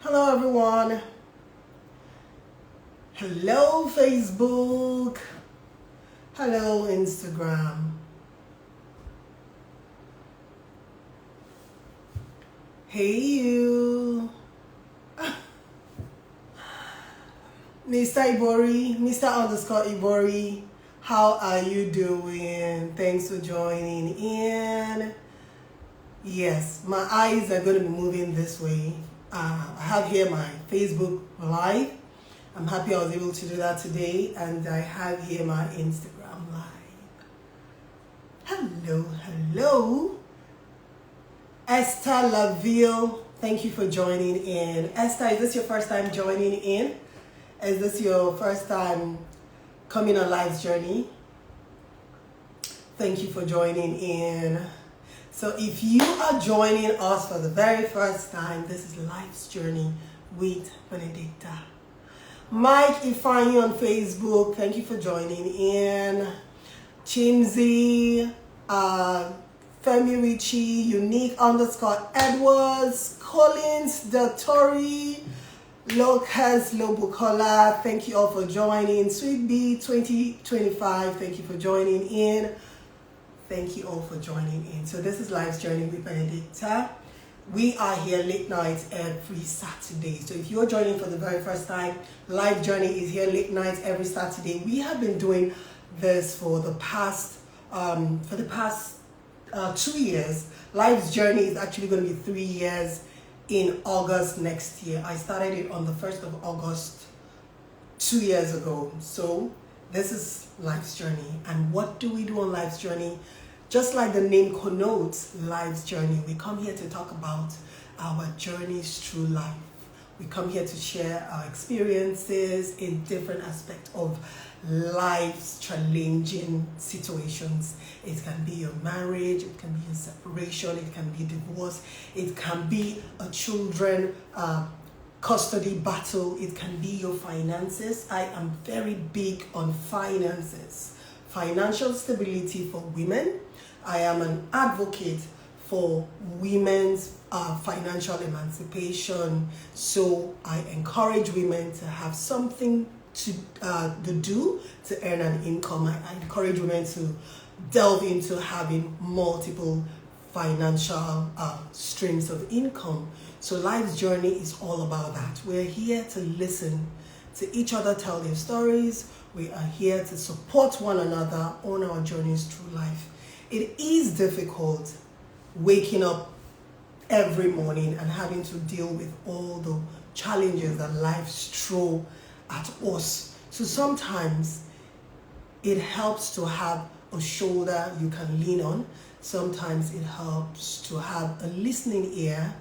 Hello everyone. Hello Facebook. Hello Instagram. Hey you. Mr. Ibori, Mr. _Ibori, how are you doing? Thanks for joining in. Yes, my eyes are going to be moving this way. I have here my Facebook Live. I'm happy I was able to do that today. And I have here my Instagram Live. Hello. Esther Laville, thank you for joining in. Esther, is this your first time joining in? Is this your first time coming on Life's Journey? Thank you for joining in. So if you are joining us for the very first time, this is Life's Journey with Benedicta. Mike Ifeanyi on Facebook, thank you for joining in. Chimsy, Femi Richie, Unique_Edwards, Collins, Datori, Lucas Lobukola, thank you all for joining. Sweet B 2025, thank you for joining in. Thank you all for joining in. So this is Life's Journey with Benedicta. We are here late nights every Saturday. So if you're joining for the very first time, Life Journey is here late nights every Saturday. We have been doing this for the past 2 years. Life's Journey is actually going to be 3 years in August next year. I started it on the 1st of August 2 years ago. So this is Life's Journey. And what do we do on Life's Journey? Just like the name connotes, Life's Journey, we come here to talk about our journeys through life. We come here to share our experiences in different aspects of life's challenging situations. It can be your marriage, it can be a separation, it can be divorce, it can be a children custody battle, it can be your finances. I am very big on finances, financial stability for women. I am an advocate for women's financial emancipation. So I encourage women to have something to do to earn an income. I encourage women to delve into having multiple financial streams of income. So Life's Journey is all about that. We're here to listen to each other tell their stories. We are here to support one another on our journeys through life. It is difficult waking up every morning and having to deal with all the challenges that life throws at us. So sometimes it helps to have a shoulder you can lean on. Sometimes it helps to have a listening ear,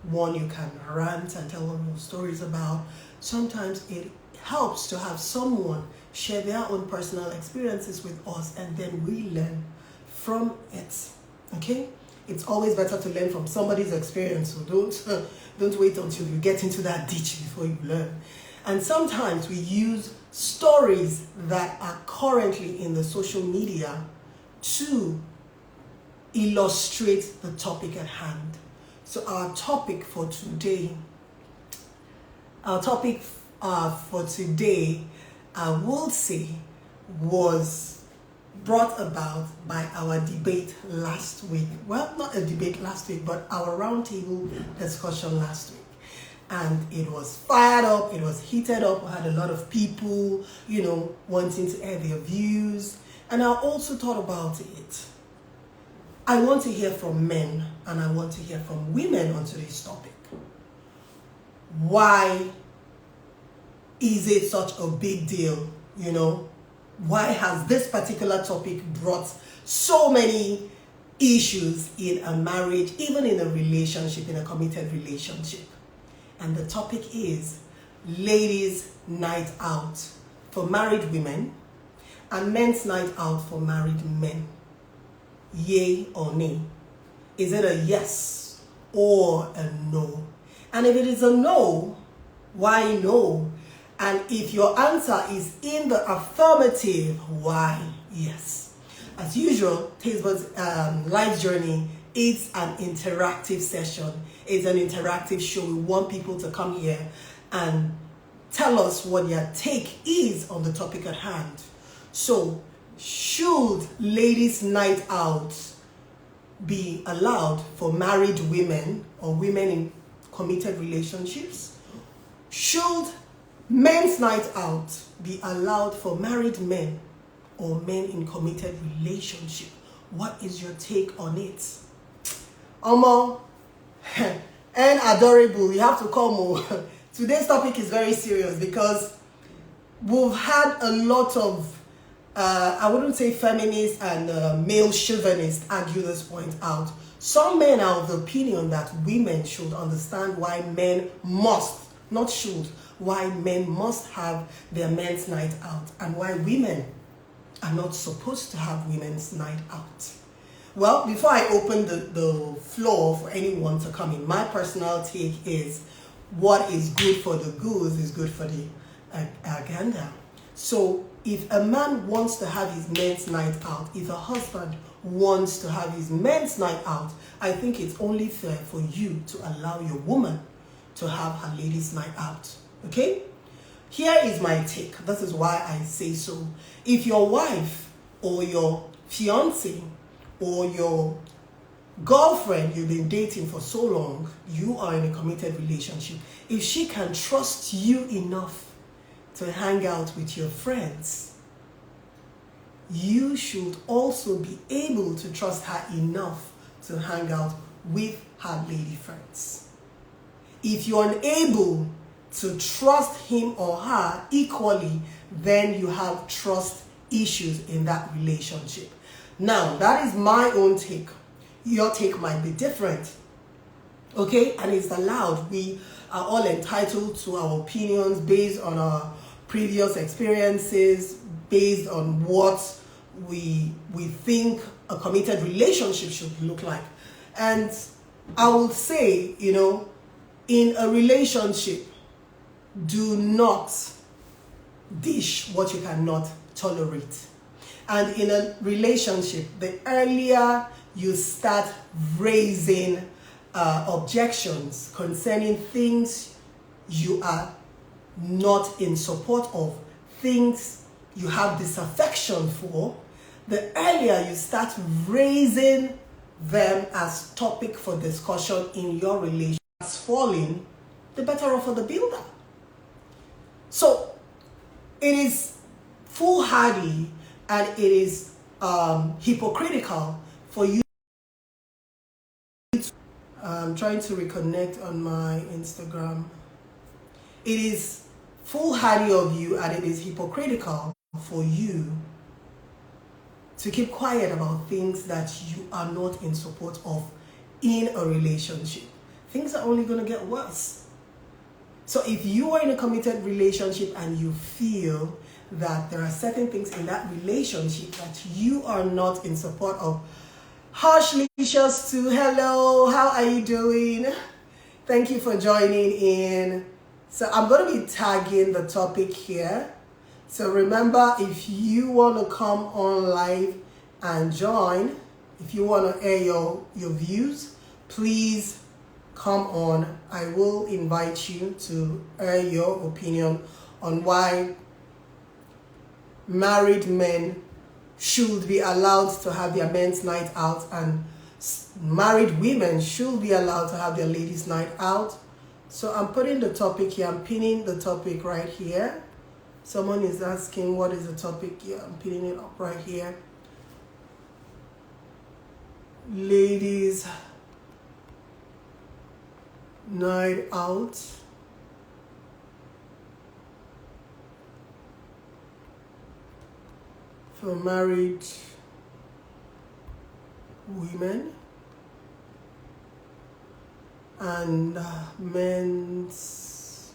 one you can rant and tell all your stories about. Sometimes it helps to have someone share their own personal experiences with us, and then we learn from it. Okay? It's always better to learn from somebody's experience, so don't wait until you get into that ditch before you learn. And sometimes we use stories that are currently in the social media to illustrate the topic at hand. So our topic for today, I will say, was brought about by our debate last week. Well, not a debate last week, but our roundtable discussion last week. And it was fired up, it was heated up. We had a lot of people, wanting to air their views. And I also thought about it. I want to hear from men and I want to hear from women on today's topic. Why is it such a big deal? Why has this particular topic brought so many issues in a marriage, even in a relationship, in a committed relationship? And the topic is ladies' night out for married women and men's night out for married men. Yay or nay? Is it a yes or a no? And if it is a no, why no? And if your answer is in the affirmative, why yes? As usual, Tazebud's Life's Journey it's an interactive session. It's an interactive show. We want people to come here and tell us what their take is on the topic at hand. So, should ladies' night out be allowed for married women or women in committed relationships? Should men's night out be allowed for married men or men in committed relationship? What is your take on it? Omo, and adorable, you have to come more. Today's topic is very serious because we've had a lot of I wouldn't say feminists and male chauvinists argue this point out. Some men are of the opinion that women should understand why men must, not should, why men must have their men's night out and why women are not supposed to have women's night out. Well, before I open the floor for anyone to come in, my personal take is what is good for the goose is good for the gander. So if a man wants to have his men's night out, if a husband wants to have his men's night out, I think it's only fair for you to allow your woman to have her ladies' night out. Okay? Here is my take. This is why I say so. If your wife or your fiancé or your girlfriend you've been dating for so long, you are in a committed relationship, if she can trust you enough to hang out with your friends, you should also be able to trust her enough to hang out with her lady friends. If you're unable to trust him or her equally, then you have trust issues in that relationship. Now, that is my own take. Your take might be different. Okay? And it's allowed. We are all entitled to our opinions based on our previous experiences, based on what we think a committed relationship should look like. And I would say, in a relationship, do not dish what you cannot tolerate. And in a relationship, the earlier you start raising objections concerning things you are not in support of, things you have disaffection for, the earlier you start raising them as topic for discussion in your relationship, falling, the better off for the builder. So it is foolhardy and it is hypocritical for you. I'm trying to reconnect on my Instagram. It is foolhardy of you and it is hypocritical for you to keep quiet about things that you are not in support of in a relationship. Things are only going to get worse. So if you are in a committed relationship and you feel that there are certain things in that relationship that you are not in support of, Harsh-licious too, hello, how are you doing? Thank you for joining in. So I'm going to be tagging the topic here. So remember, if you want to come on live and join, if you want to air your views, please come on. I will invite you to air your opinion on why married men should be allowed to have their men's night out and married women should be allowed to have their ladies' night out. So I'm putting the topic here. I'm pinning the topic right here. Someone is asking what is the topic here. I'm pinning it up right here. Ladies' night out. For married women and men's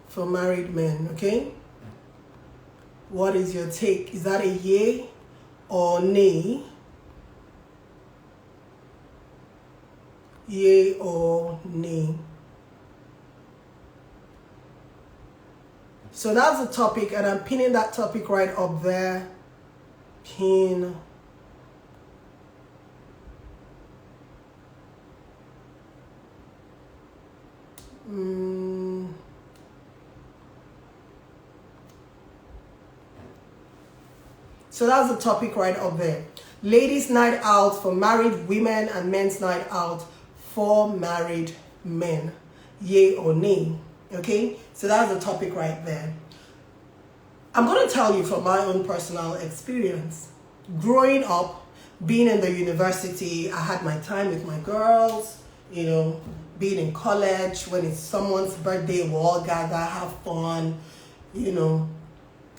for married men, okay? What is your take? Is that a yay or nay? Yay or nay? So that's the topic, and I'm pinning that topic right up there. Pin. So that's the topic right up there. Ladies' night out for married women and men's night out for married men. Yay or nay? Okay, so that's the topic right there. I'm going to tell you from my own personal experience. Growing up, being in the university, I had my time with my girls, you know, being in college, when it's someone's birthday, we'll all gather, have fun, you know,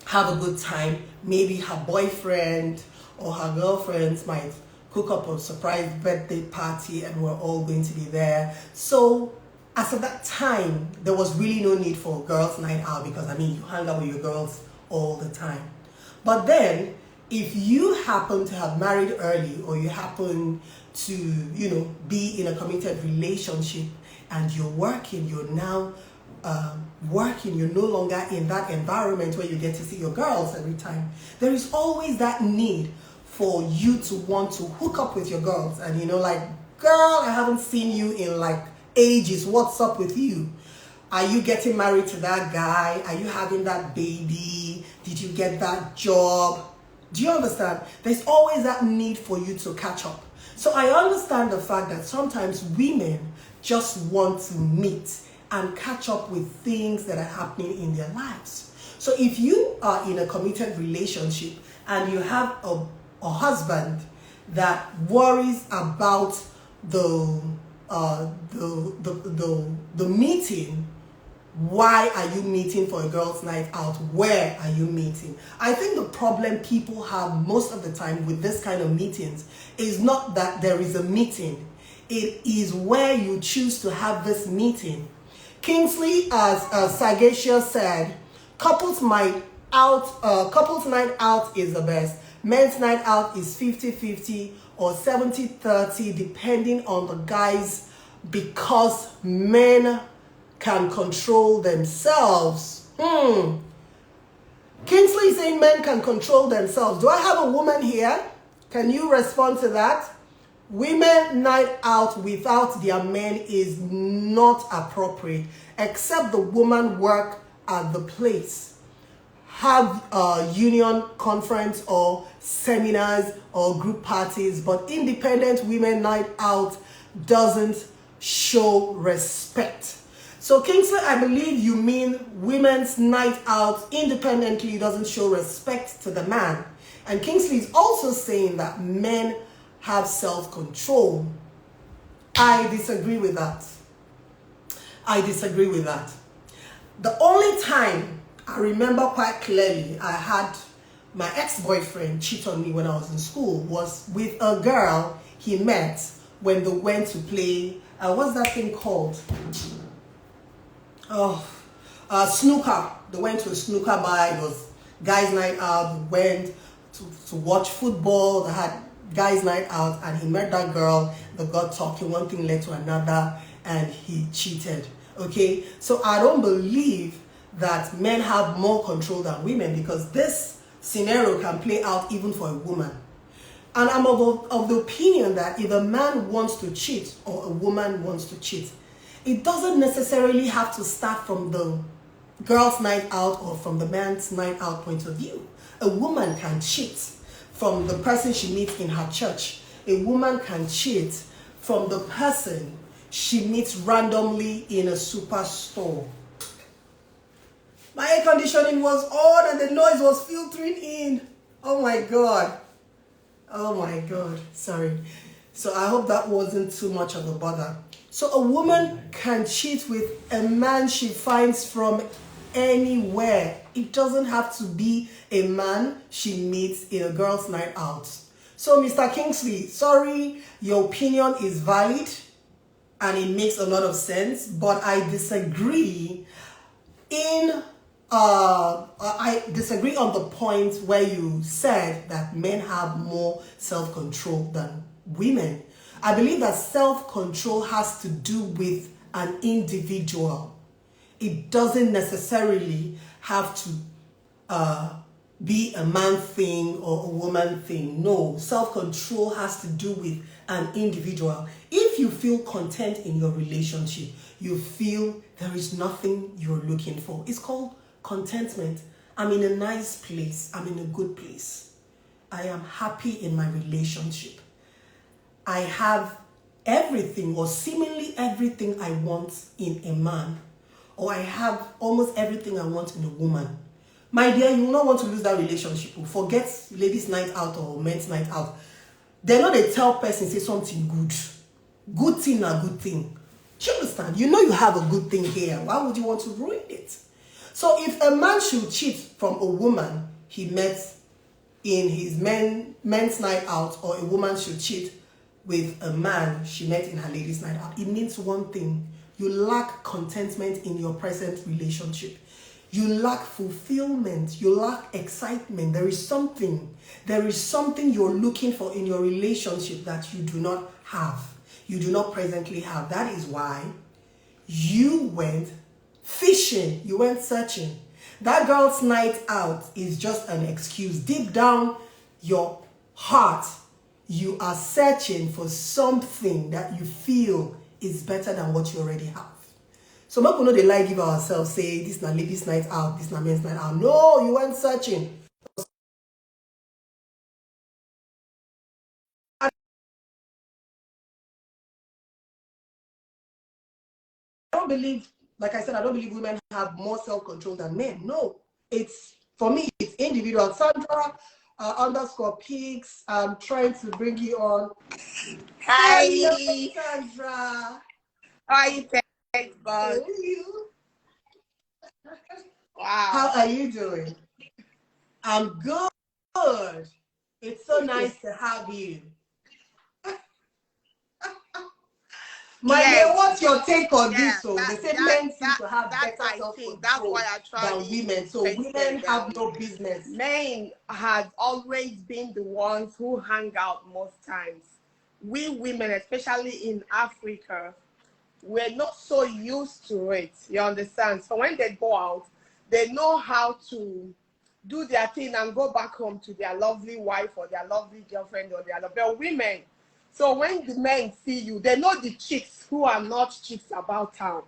have a good time. Maybe her boyfriend or her girlfriends might cook up a surprise birthday party and we're all going to be there. So as of that time, there was really no need for girls' night out because, I mean, you hang out with your girls all the time. But then, if you happen to have married early or you happen to, you know, be in a committed relationship and you're working, you're now working, you're no longer in that environment where you get to see your girls every time, there is always that need for you to want to hook up with your girls. And, you know, like, girl, I haven't seen you in like ages. What's up with you? Are you getting married to that guy? Are you having that baby? Did you get that job? Do you understand? There's always that need for you to catch up. So I understand the fact that sometimes women just want to meet and catch up with things that are happening in their lives. So if you are in a committed relationship and you have a husband that worries about the meeting, why are you meeting for a girls' night out? Where are you meeting? I think the problem people have most of the time with this kind of meetings is not that there is a meeting. It is where you choose to have this meeting. Kingsley, as Sagacia said, couples night out is the best. Men's night out is 50-50 or 70-30 depending on the guys, because men can control themselves. Kingsley is saying men can control themselves. Do I have a woman here? Can you respond to that? Women night out without their men is not appropriate, except the woman work at the place, have a union conference or seminars or group parties, but independent women night out doesn't show respect. So Kingsley, I believe you mean women's night out independently doesn't show respect to the man. And Kingsley is also saying that men have self-control. I disagree with that. The only time I remember quite clearly I had my ex-boyfriend cheat on me when I was in school was with a girl he met when they went to play, what's that thing called? Snooker. They went to a snooker bar. It was guys' night out. They went to watch football. They had guys' night out, and he met that girl. They got talking. One thing led to another, and he cheated. Okay, so I don't believe that men have more control than women, because this scenario can play out even for a woman. And I'm of the opinion that if a man wants to cheat or a woman wants to cheat, it doesn't necessarily have to start from the girl's night out or from the man's night out point of view. A woman can cheat from the person she meets in her church. A woman can cheat from the person she meets randomly in a superstore. My air conditioning was on and the noise was filtering in. Oh my God. Oh my God. Sorry. So I hope that wasn't too much of a bother. So a woman can cheat with a man she finds from anywhere. It doesn't have to be a man she meets in a girl's night out. So Mr. Kingsley, sorry, your opinion is valid and it makes a lot of sense, but I disagree I disagree on the point where you said that men have more self-control than women. I believe that self-control has to do with an individual. It doesn't necessarily have to be a man thing or a woman thing. No, self-control has to do with an individual. If you feel content in your relationship, you feel there is nothing you're looking for. It's called contentment. I'm in a nice place. I'm in a good place. I am happy in my relationship. I have everything or seemingly everything I want in a man, or I have almost everything I want in a woman. My dear, you will not want to lose that relationship. Forget ladies' night out or men's night out. They know they tell person say something good. Good thing a good thing. Do you understand? You know you have a good thing here. Why would you want to ruin it? So if a man should cheat from a woman he met in his men's night out, or a woman should cheat with a man she met in her ladies' night out, it means one thing: you lack contentment in your present relationship. You lack fulfillment. You lack excitement. There is something you're looking for in your relationship that you do not have. You do not presently have. That is why you went fishing. You went searching. That girl's night out is just an excuse. Deep down your heart, you are searching for something that you feel is better than what you already have. So make we know they lie give ourselves, say this na ladies' night out, this na men's night out. No, you went searching. I don't believe, like I said, I don't believe women have more self-control than men. No, it's, for me, it's individual. Sandra underscore peaks, I'm trying to bring you on. Hi. Hello, Sandra. How are you, thanks, God? Wow. How are you doing? I'm good. It's so nice to have you. My dear, what's your take on this? So they say men seem to have better self-control than women. So women have no business. Men have always been the ones who hang out most times. We women, especially in Africa, we're not so used to it. You understand? So when they go out, they know how to do their thing and go back home to their lovely wife or their lovely girlfriend or their lovely women. So when the men see you, they know the chicks who are not chicks about town.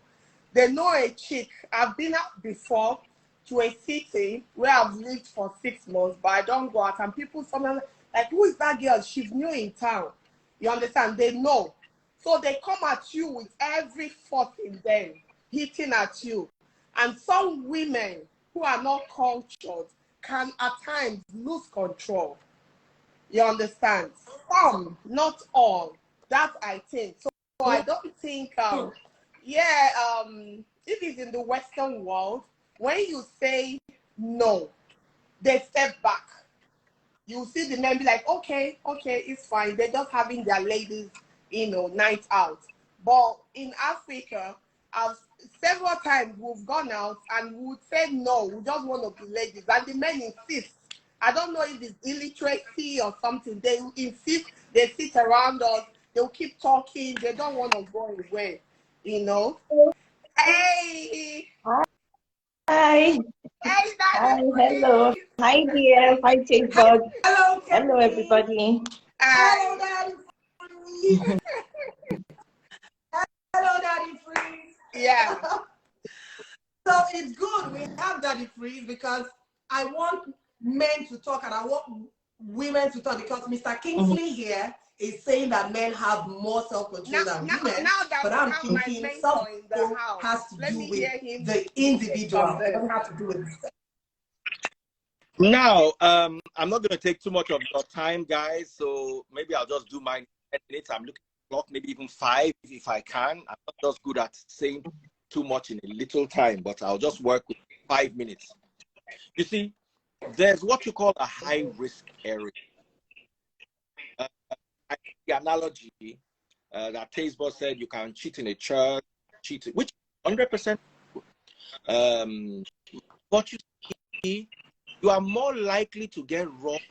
They know a chick. I've been out before to a city where I've lived for 6 months, but I don't go out. And people sometimes like, who is that girl? She's new in town. You understand? They know. So they come at you with every force in them, hitting at you. And some women who are not cultured can at times lose control. You understand? Some, not all. That I think. So I don't think, if it's in the Western world, when you say no, they step back. You see the men be like, okay, it's fine. They're just having their ladies, night out. But in Africa, several times we've gone out and we would say no, we just want to be ladies. And the men insist. I don't know if it's illiteracy or something. They insist, they sit around us, they'll keep talking, they don't want to go away, Hey! Hi. Hey, Hi, hello. Hi, dear. Hi, Jacob. Hello, everybody. Hello, Daddy Freeze. Hello, Daddy Freeze. Yeah. So it's good we have Daddy Freeze because I want men to talk and I want women to talk, because Mr. Kingsley here is saying that men have more self-control than women. But I'm thinking self-control has to do with the individual. It doesn't have to do with sex. Now, I'm not going to take too much of your time, guys. So maybe I'll just do mine 10 minutes. I'm looking at the clock, maybe even 5 if I can. I'm not just good at saying too much in a little time, but I'll just work with 5 minutes. You see, there's what you call a high-risk area. The analogy that Tazebot said, you can cheat in a church, which 100%. But you see, you are more likely to get robbed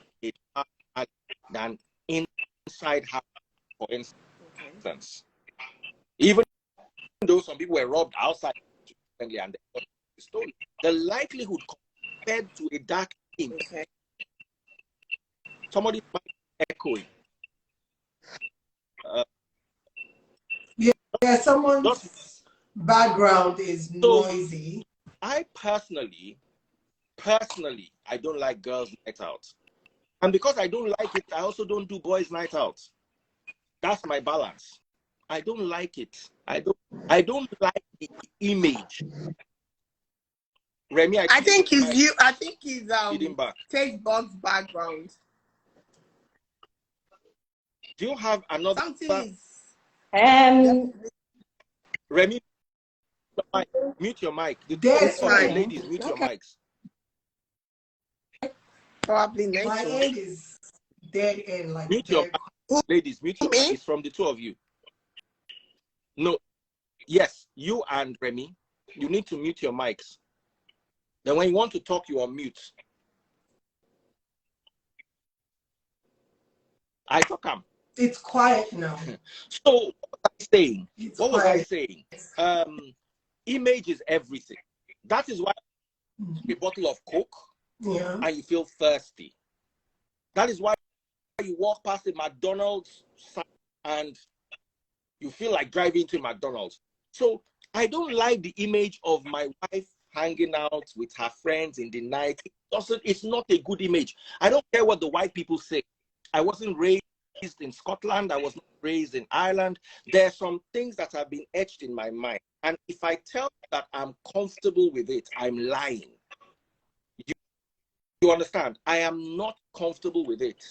than inside house, for instance. sense. Even though some people were robbed outside and they got stolen, the likelihood compared to a dark ink, somebody might be echoing. Yeah, someone's background is noisy. I personally, I don't like girls' night out. And because I don't like it, I also don't do boys' night out. That's my balance. I don't like it. I don't like the image. Remy, I think it's you. I think it's Taste Bug's background. Do you have another? Something Remy, mute your mic. Ladies, mute your mics. Probably my end is dead end, like mute your mic. Ladies, mute your mic. It's from the two of you. No, yes, you and Remy, you need to mute your mics. Then when you want to talk, you are mute. I talk him. It's quiet now. So what was I saying? Image is everything. That is why a bottle of Coke and you feel thirsty. That is why you walk past a McDonald's and you feel like driving to McDonald's. So I don't like the image of my wife hanging out with her friends in the night. It's not a good image. I don't care what the white people say. I wasn't raised in Scotland. I was not raised in Ireland. There are some things that have been etched in my mind. And if I tell you that I'm comfortable with it, I'm lying. You understand? I am not comfortable with it.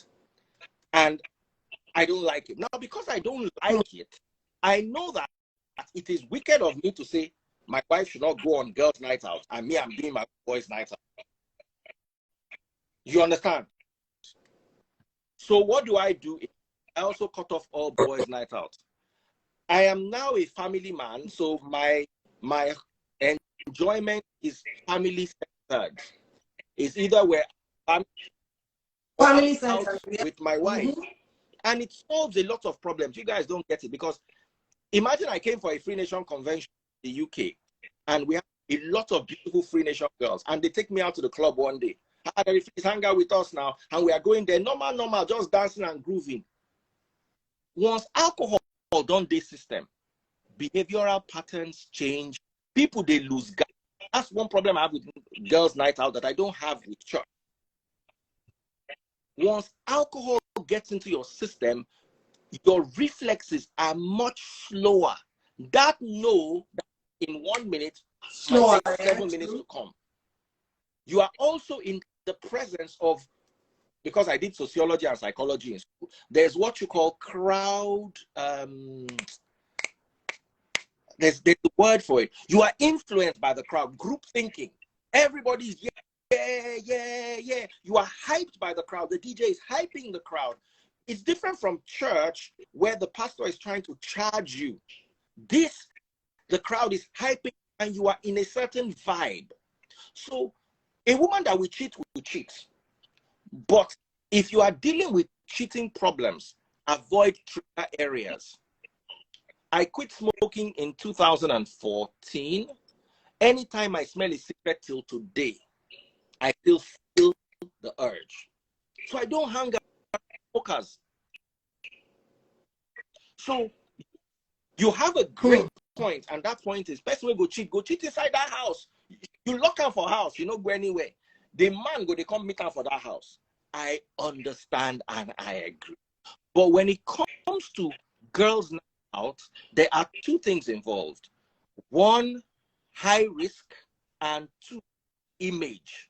And I don't like it. Now, because I don't like it, I know that it is wicked of me to say my wife should not go on girls' night out, and me, I'm doing my boys' night out. You understand? So what do? I also cut off all boys' night out. I am now a family man, so my enjoyment is family centered. It's either where I'm family centered with my wife, and it solves a lot of problems. You guys don't get it, because imagine I came for a Free Nation convention in the UK, and we have a lot of beautiful Free Nation girls, and they take me out to the club one day. Please hang out with us now, and we are going there normal, just dancing and grooving. Once alcohol done this system, behavioral patterns change. People, they lose guard. That's one problem I have with girls' night out that I don't have with church. Once alcohol gets into your system, your reflexes are much slower. That in 1 minute, slower, 7 minutes to come. You are also in the presence of, because I did sociology and psychology in school, there's what you call crowd, there's the word for it. You are influenced by the crowd, group thinking. Everybody's yeah. You are hyped by the crowd. The DJ is hyping the crowd. It's different from church, where the pastor is trying to charge you. The crowd is hyping and you are in a certain vibe. So a woman that will cheat. But if you are dealing with cheating problems, avoid trigger areas. I quit smoking in 2014. Anytime I smell a cigarette till today, I still feel the urge. So I don't hang out with smokers. So you have a great point, and that point is, person will go cheat inside that house. You lock out for house, you don't go anywhere. The man they come meet out for that house. I understand and I agree. But when it comes to girls' night out, there are two things involved. One, high risk, and two, image.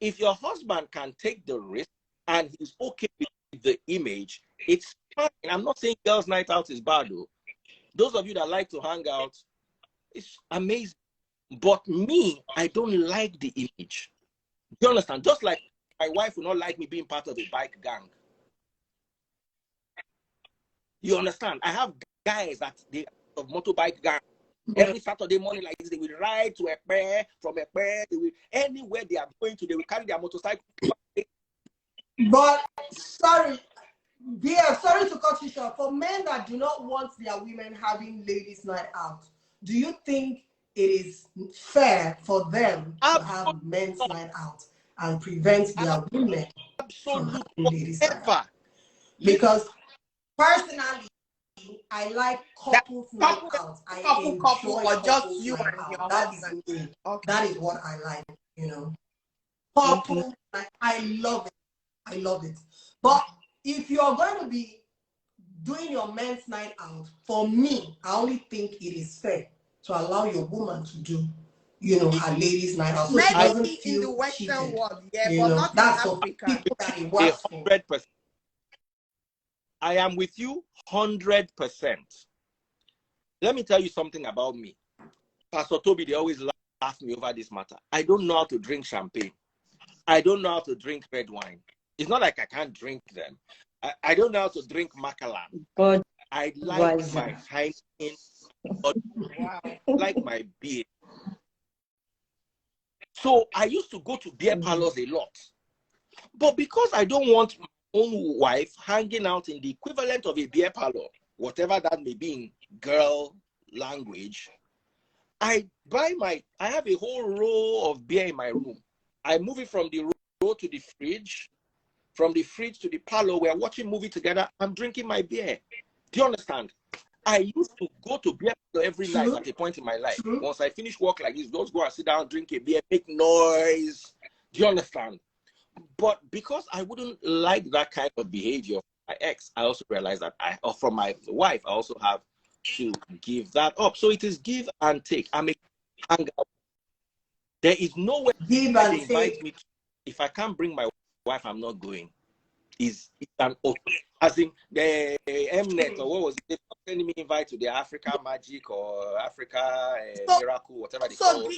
If your husband can take the risk and he's okay with the image, it's fine. I'm not saying girls' night out is bad, though. Those of you that like to hang out, it's amazing. But me, I don't like the image. Do you understand? Just like my wife will not like me being part of a bike gang. You understand? I have guys that they of motorbike gang. Every Saturday morning like this, they will ride to Ekpe, from Ekpe, they will anywhere they are going to, they will carry their motorcycle. But sorry, Yeah, sorry to cut you short. For men that do not want their women having ladies' night out, do you think it is fair for them to Absolutely have men's night out and prevent their not. women from Absolutely. having ladies' night out? Whatever. Because personally, I like That couples night couple, out. I couple, enjoy or just couples you night and out. your That is husband? me. Okay. That is what I like, you know. Mhm. Couples night, I love it. I love it. But if you're going to be doing your men's night out, for me, I only think it is fair to allow your woman to do, you know, her ladies' night out, so she Maybe doesn't in the feel Western cheated. world, yeah, You but know, not in that's for Africa. people that it A works for. 100%. I am with you 100%. Let me tell you something about me. Pastor Toby, they always laugh me over this matter. I don't know how to drink champagne. I don't know how to drink red wine. It's not like I can't drink them. I don't know how to drink Macallan. God I like was my Heineken, but Wow. I like my beer. So I used to go to beer parlors a lot. But because I don't want my own wife hanging out in the equivalent of a beer parlor, whatever that may be in girl language, I have a whole row of beer in my room. I move it from the row to the fridge, from the fridge to the parlor. We're watching movie together. I'm drinking my beer. Do you understand? I used to go to beer parlor every night True. at a point in my life. True. Once I finish work like this, just go and sit down, drink a beer, make noise. Do you understand? But because I wouldn't like that kind of behavior from my ex, I also realized that or from my wife, I also have to give that up. So it is give and take. I'm a hangout. There is nowhere Give they and invite take. me to. If I can't bring my wife, I'm not going. It's an as in the Mnet or what was it? They sending me invite to the Africa Magic or Africa So, Miracle, whatever they call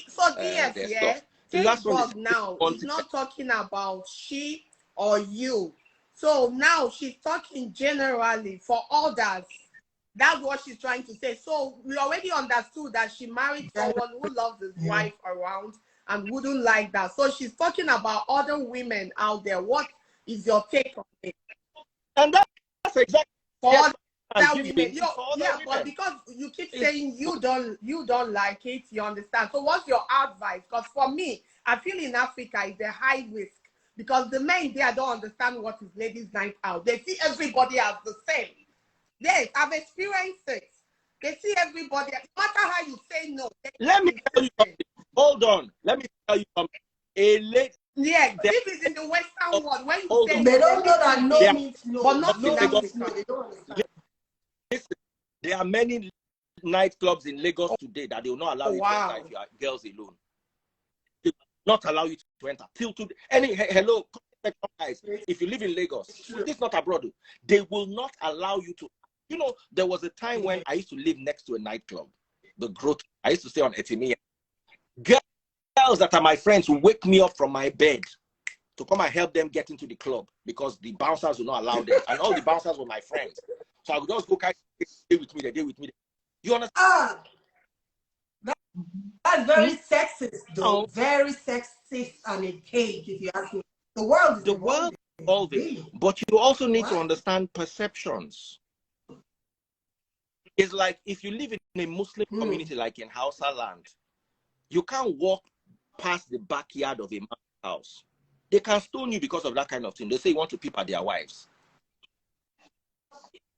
DS, their yeah. stuff. The Take last one Bob is now. one He's not talking about she or you. So now she's talking generally for others. That's what she's trying to say. So we already understood that she married someone who loves his wife around and wouldn't like that. So she's talking about other women out there. What is your take on it? And that's exactly For yes, other women, for other yeah, but women. because you keep saying you don't like it, you understand. So what's your advice? Because for me, I feel in Africa it's a high risk because the men there don't understand what is ladies' night out. They see everybody as the same. Yes, I've experienced it. They see everybody, no matter how you say no. Let me tell you something. Hold on. Let me tell you something. A lady. Yeah, if it's in the Western world, when you Hold say on. no, They don't know that no There means no. but not in No means no. Africa. They don't understand. listen, there are many nightclubs in Lagos today that they will not allow you to enter if you are girls alone. They will not allow you to enter. Till today. Hello, guys. If you live in Lagos, this is not abroad. They will not allow you to. You know, there was a time when I used to live next to a nightclub, the Growth. I used to stay on Etimia. Girls that are my friends will wake me up from my bed to come and help them get into the club because the bouncers will not allow them. And all the bouncers were my friends. So I would just go, stay with me, they with me. You understand? Ah, that's very sexist, though. Now, Very sexist and a cake, if you ask me. The world is the world evolving. is evolving, Really. but you also need to Right. understand perceptions. It's like if you live in a Muslim community like in Hausa land, you can't walk past the backyard of a man's house. They can stone you because of that kind of thing. They say you want to peep at their wives.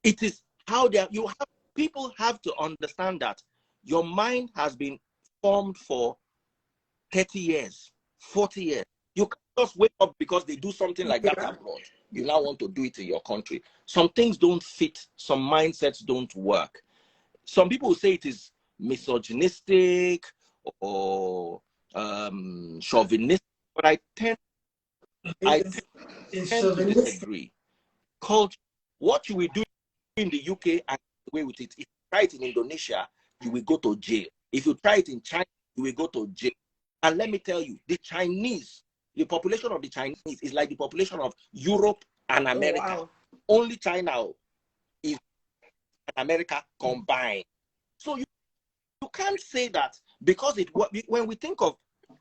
It is how people have to understand that your mind has been formed for 30 years, 40 years. You can't just wake up because they do something like that abroad. You now want to do it in your country. Some things don't fit, some mindsets don't work. Some people say it is misogynistic or chauvinistic, but I tend to disagree. Culture, what you will do in the UK and away with it. If you try it in Indonesia, you will go to jail. If you try it in China, you will go to jail. And let me tell you, the population of the Chinese is like the population of Europe and America. Oh, wow. Only China is and America combined. So you can't say that because when we think of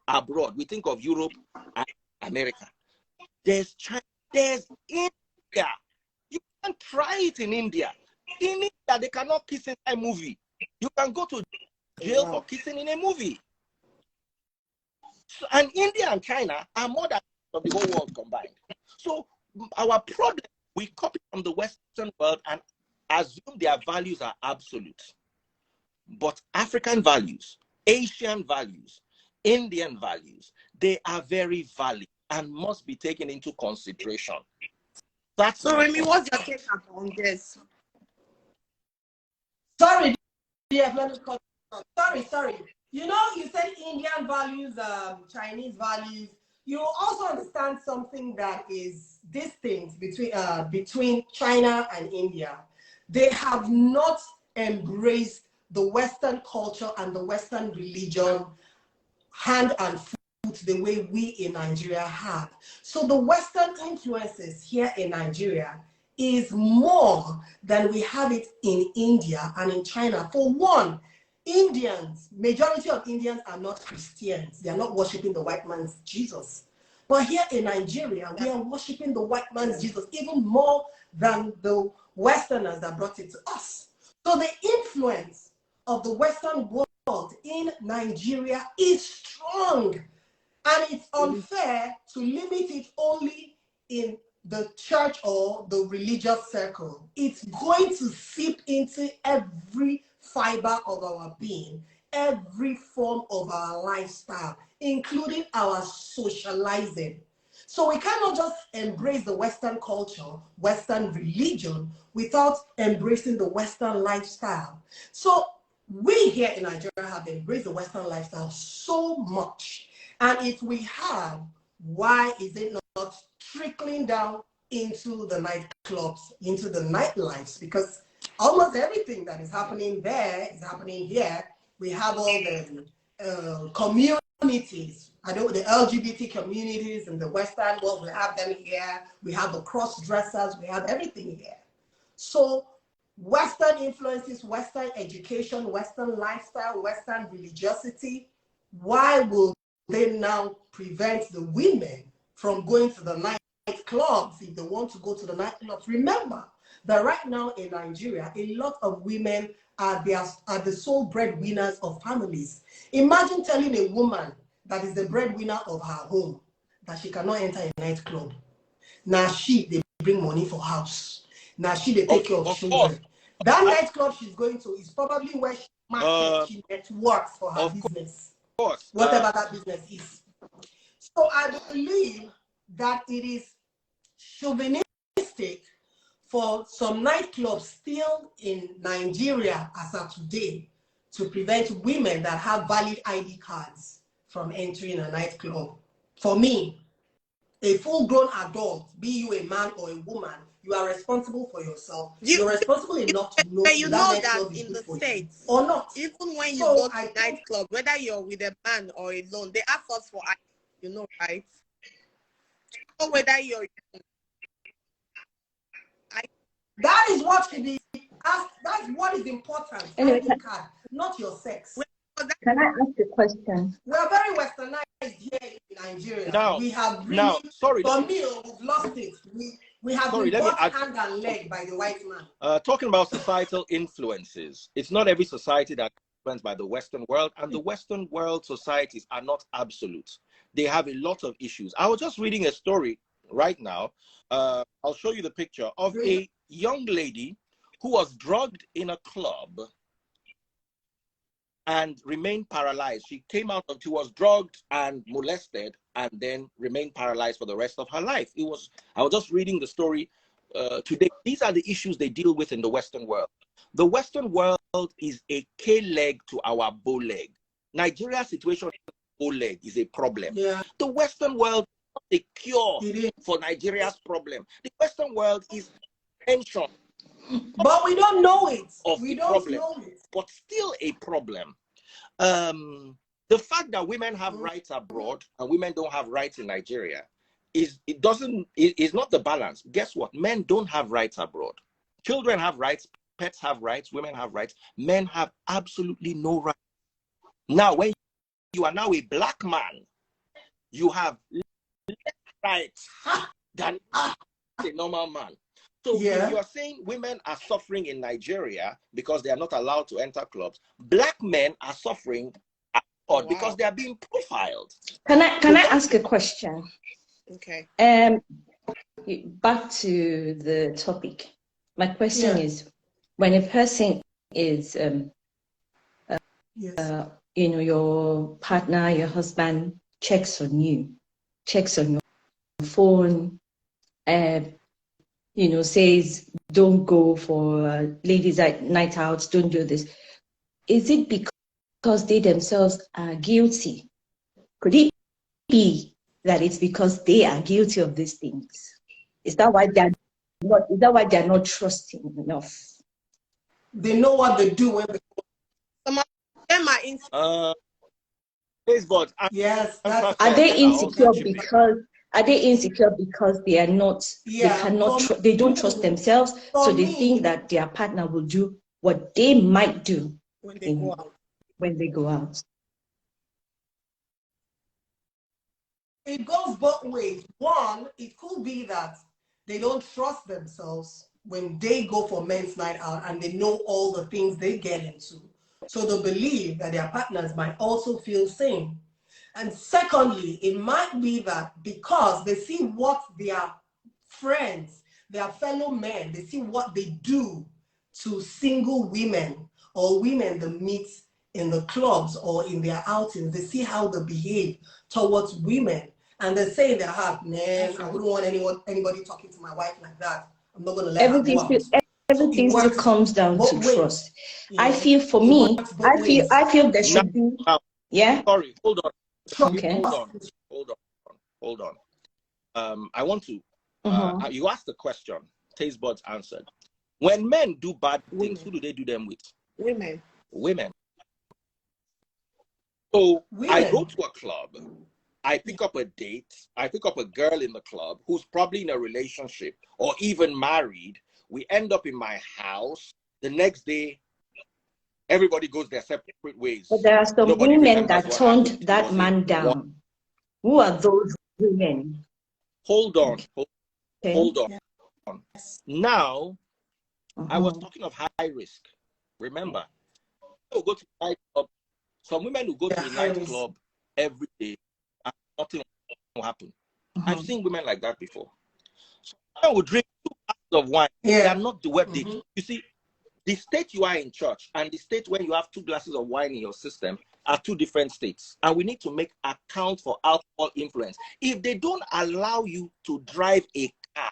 abroad, we think of Europe and America. There's China, there's India. You And try it in India. In India, they cannot kiss in a movie. You can go to jail for kissing in a movie. So, and India and China are more than of the whole world combined. So our problem, we copy from the Western world and assume their values are absolute. But African values, Asian values, Indian values, they are very valid and must be taken into consideration. That's so Remy, what's your take on this? Sorry, dear, let me cut. Sorry. You know, you said Indian values, Chinese values. You also understand something that is distinct between China and India. They have not embraced the Western culture and the Western religion hand and foot the way we in Nigeria have. So the Western influences here in Nigeria is more than we have it in India and in China. For one, Indians, majority of Indians are not Christians. They are not worshiping the white man's Jesus. But here in Nigeria, we are worshiping the white man's Jesus even more than the Westerners that brought it to us. So the influence of the Western world in Nigeria is strong. And it's unfair to limit it only in the church or the religious circle. It's going to seep into every fiber of our being, every form of our lifestyle, including our socializing. So we cannot just embrace the Western culture, Western religion, without embracing the Western lifestyle. So we here in Nigeria have embraced the Western lifestyle so much. And if we have, why is it not trickling down into the nightclubs, into the nightlives? Because almost everything that is happening there is happening here. We have all the communities. I know the LGBT communities in the Western world, we have them here. We have the cross-dressers, we have everything here. So Western influences, Western education, Western lifestyle, Western religiosity, why will they now prevent the women from going to the nightclubs if they want to go to the nightclubs? Remember that right now in Nigeria, a lot of women are the sole breadwinners of families. Imagine telling a woman that is the breadwinner of her home that she cannot enter a nightclub. Now they bring money for house. Now they take care of children. That nightclub she's going to is probably where she networks for her business. Whatever that business is. So I believe that it is chauvinistic for some nightclubs still in Nigeria as of today to prevent women that have valid ID cards from entering a nightclub. For me, a full-grown adult, be you a man or a woman, you are responsible for yourself. You're responsible enough to know you know that in the States or not. Even when you go to a nightclub, whether you're with a man or alone, they ask us for ID, you know, right? So whether you're that is what should be asked. That's what is important. Anyway, ID card, not your sex. Can I ask a question? We are very westernized here in Nigeria. We have really, for me, we've lost it. We have been bought hand and leg by the white man. Talking about societal influences, it's not every society that is influenced by the Western world, and the Western world societies are not absolute. They have a lot of issues. I was just reading a story right now. I'll show you the picture of a young lady who was drugged in a club and remained paralyzed. She came out she was drugged and molested and then remained paralyzed for the rest of her life. I was just reading the story today. These are the issues they deal with in the Western world. The Western world is a K-leg to our bow leg. Nigeria's situation bow leg is a problem. Yeah. The Western world is a cure for Nigeria's problem. The Western world is tension. But we don't know it. We don't know it. But still a problem. The fact that women have rights abroad and women don't have rights in Nigeria is not the balance. Guess what? Men don't have rights abroad. Children have rights, pets have rights, women have rights. Men have absolutely no rights. Now, when you are now a black man, you have less rights than a normal man. So Yeah. if you are saying women are suffering in Nigeria because they are not allowed to enter clubs, black men are suffering because they are being profiled. Can I ask a question? Okay. Back to the topic. My question is, when a person is your partner, your husband checks on you, checks on your phone, says don't go for ladies at night out, don't do this. Is it because they themselves are guilty? Could it be that it's because they are guilty of these things? Is that why they're not trusting enough? They know what they do when they yes. Are they insecure because they are not, they don't trust themselves, so they think that their partner will do what they might do when they go out? When they go out. It goes both ways. One, it could be that they don't trust themselves when they go for men's night out and they know all the things they get into. So they believe that their partners might also feel same. And secondly, it might be that because they see what their friends, their fellow men, they see what they do to single women or women they meet in the clubs or in their outings. They see how they behave towards women. And they say in their heart, man, I wouldn't want anybody talking to my wife like that. I'm not going to let her go out. Everything still comes down to trust. I feel for me, I feel there should be. Yeah. Sorry, hold on. Okay. Hold on. I want to. You asked the question. Taste buds answered. When men do bad things, who do they do them with? Women. So I go to a club. I pick up a date. I pick up a girl in the club who's probably in a relationship or even married. We end up in my house. The next day, everybody goes their separate ways. But there are some women that turned that man down. Who are those women? Hold on. Now, I was talking of high risk. Remember, go to nightclub. Some women who go to a nightclub every day, and nothing will happen. I've seen women like that before. Some would drink 2 glasses of wine. They are not the web date. You see, the state you are in church and the state when you have 2 glasses of wine in your system are 2 different states. And we need to make account for alcohol influence. If they don't allow you to drive a car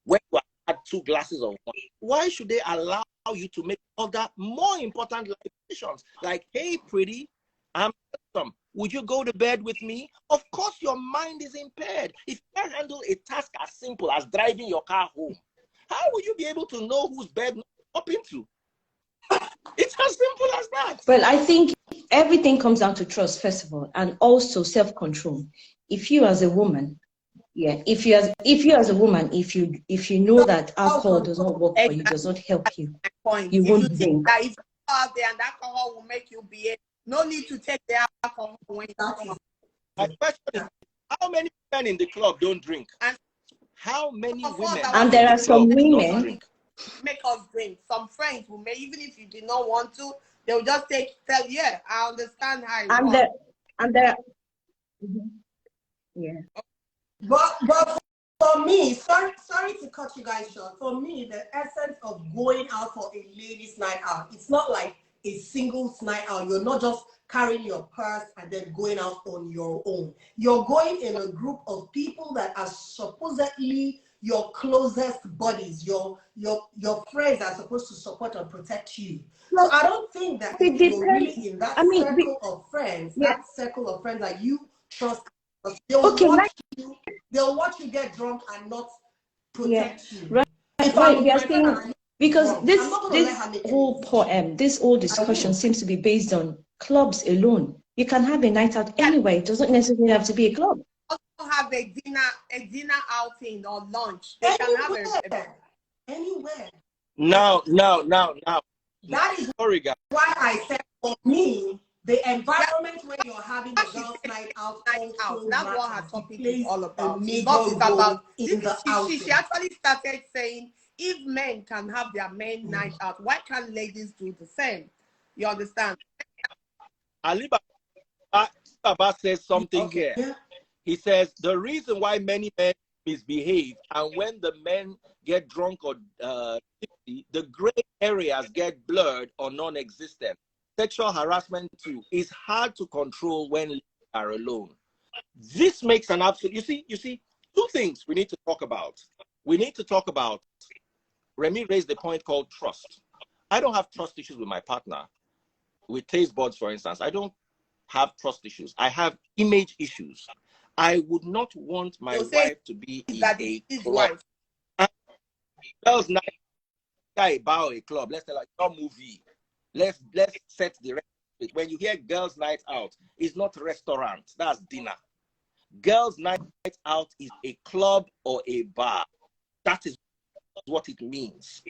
when you have had 2 glasses of wine, why should they allow you to make other more important life decisions? Like, hey, pretty, I'm handsome. Would you go to bed with me? Of course, your mind is impaired. If you can't handle a task as simple as driving your car home, how will you be able to know whose bed up into? It's as simple as that. Well, I think everything comes down to trust, first of all, and also self-control. If you as a woman, if you as a woman, if you know that alcohol does not work for you, does not help you, you won't drink. That if you go out there and alcohol will make you behave, no need to take the alcohol when you come out. My question is, how many men in the club don't drink? And how many women? And there are some women make us drink. Some friends will make, even if you did not want to, they'll just tell you, yeah, I understand how it works. But for me, sorry to cut you guys short. For me, the essence of going out for a ladies' night out, it's not like a singles night out. You're not just carrying your purse and then going out on your own. You're going in a group of people that are supposedly your closest buddies. Your friends are supposed to support and protect you. So I don't think that if you're really in that circle of friends, that circle of friends that you trust, they'll watch you get drunk and not protect you. Right. We are saying, because this whole discussion seems to be based on clubs alone. You can have a night out anywhere. It doesn't necessarily have to be a club. Also have a dinner outing or lunch. They can have anywhere. No. That is why I said for me, the environment where you're having a girls' night out. That's what her topic is all about. She actually started saying If men can have their main night out, why can't ladies do the same? You understand? Ali Baba says something Okay. here. He says the reason why many men misbehave, and when the men get drunk or tipsy, the gray areas get blurred or non-existent. Sexual harassment too is hard to control when ladies are alone. This makes an absolute. You see, two things we need to talk about. We need to talk about. Remy raised the point called trust. I don't have trust issues with my partner. With taste buds, for instance, I don't have trust issues. I have image issues. I would not want my wife to be in a club. Girls' night, guy bow a club. Let's tell like your movie. Let's set the record. When you hear girls' night out, it's not restaurant. That's dinner. Girls' night out is a club or a bar. That is what it means.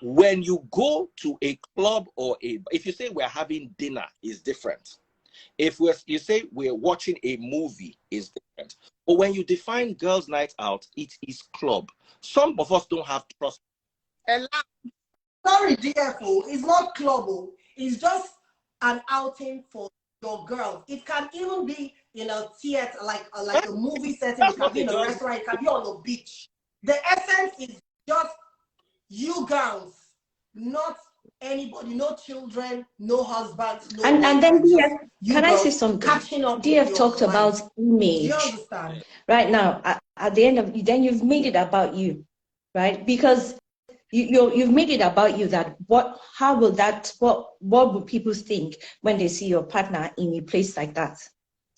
When you go to a club or if you say we're having dinner, is different. If you say we're watching a movie, is different. But when you define girls' night out, it is club. Some of us don't have trust. Sorry, DFO. It's not club. It's just an outing for your girls. It can even be in a theater, like a movie setting. It can be in a restaurant. It can be on a beach. The essence is just you girls, not anybody, no children, no husbands, no and then DF, can I say something? DF talked about image. Do you understand? Right now, at the end of then you've made it about you, right? Because you've made it about you that what will people think when they see your partner in a place like that?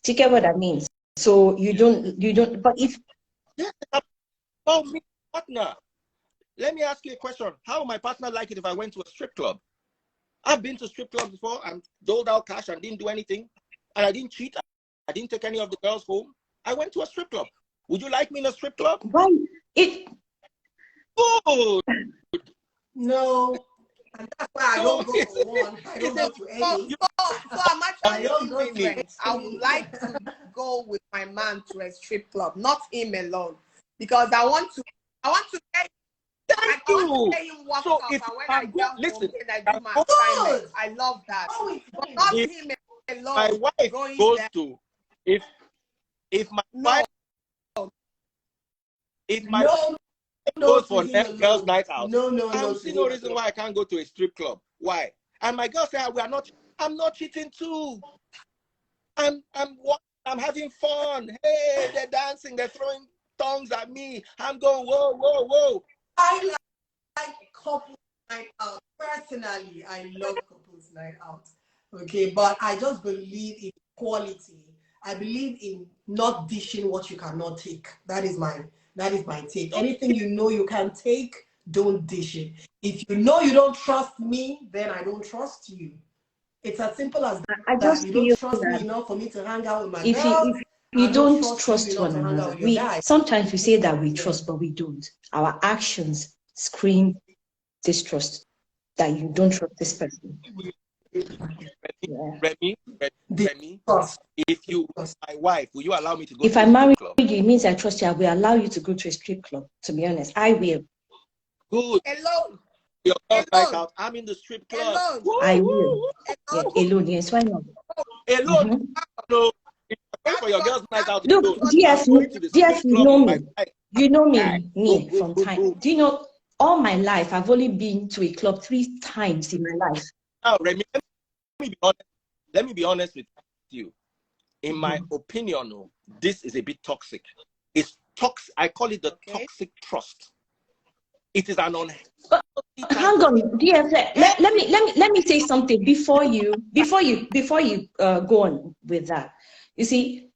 Do you get what that means? So you don't but if me partner. Let me ask you a question. How would my partner like it if I went to a strip club? I've been to strip clubs before and doled out cash and didn't do anything. And I didn't cheat. I didn't take any of the girls home. I went to a strip club. Would you like me in a strip club? Why? Good. No. And that's why I don't go to one. I don't go to any. So I'm actually different. I would like to go with my man to a strip club, not him alone. Because I want to get Thank you. So if I go, listen, I do my assignment. I love that. But not him alone. My wife goes to if my wife goes for girls' night out. I don't see no reason why I can't go to a strip club. Why? And my girl said, I'm not cheating too. I'm having fun. Hey, they're dancing, they're throwing tongues at me. I'm going, whoa. I like couples night out. Personally, I love couples night out. Okay, but I just believe in quality. I believe in not dishing what you cannot take. That is my take. Anything you know you can take, don't dish it. If you know you don't trust me, then I don't trust you. It's as simple as that. I just you don't trust me enough for me to hang out with my girls. We don't trust one another. Sometimes we say that we trust, but we don't. Our actions scream distrust, that you don't trust this person. Remy, if you my wife, will you allow me to go if to I a marry strip club? you, it means I trust you. I will allow you to go to a strip club, to be honest. I will. Good. Alone. Your night out. I'm in the strip club. Alone. I will. Yeah, alone, yes, why not? Alone. No. For your girls' night out. Look, DS, you know me. You know me from time. Do you know, all my life, I've only been to a club 3 times in my life. Now, Remy, let me be honest with you. In my opinion, this is a bit toxic. It's toxic. I call it the toxic trust. It is an unhealthy. Hang on, DS. Let me say something before you go on with that. You see,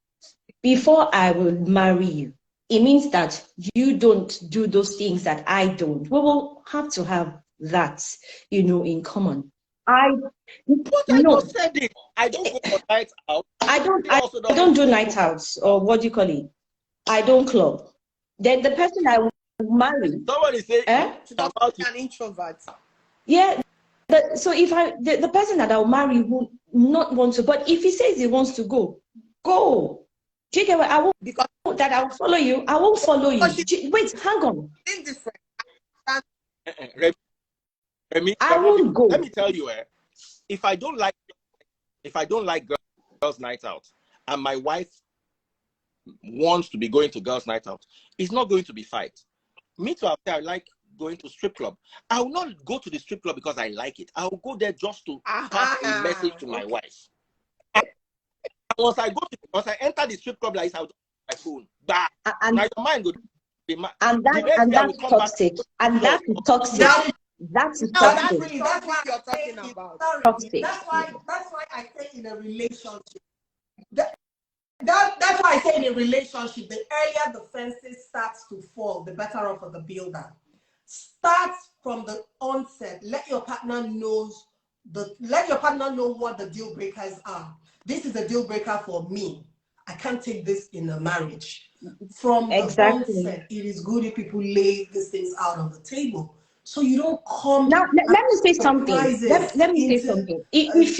before I will marry you, it means that you don't do those things that I don't. We will have to have that, in common. I just said it. I don't go for nights out. I don't do night outs, or what do you call it? I don't club. Then the person I will marry. Somebody say about an introvert. Yeah. So if the person that I'll marry will not want to, but if he says he wants to go. Do you get what I will? Because that I will follow you. I won't follow you. Wait, hang on. Remy, I won't go. let me tell you, if I don't like girls' night out, and my wife wants to be going to girls' night out, it's not going to be fight. Me too, I like going to strip club. I will not go to the strip club because I like it. I will go there just to pass a message to my wife. And once I enter the strip club, like I will my phone. Bah. And now your mind go. And that's toxic. And that is toxic. That is toxic. That's what you're talking about. Toxic. That's why I say in a relationship. That's why I say in a relationship, the earlier the fences starts to fall, the better off for the builder. Start from the onset. Let your partner know what the deal breakers are. This is a deal breaker for me. I can't take this in a marriage. From the onset, it is good if people lay these things out on the table. So you don't come now. Let me say something. Let me say something. If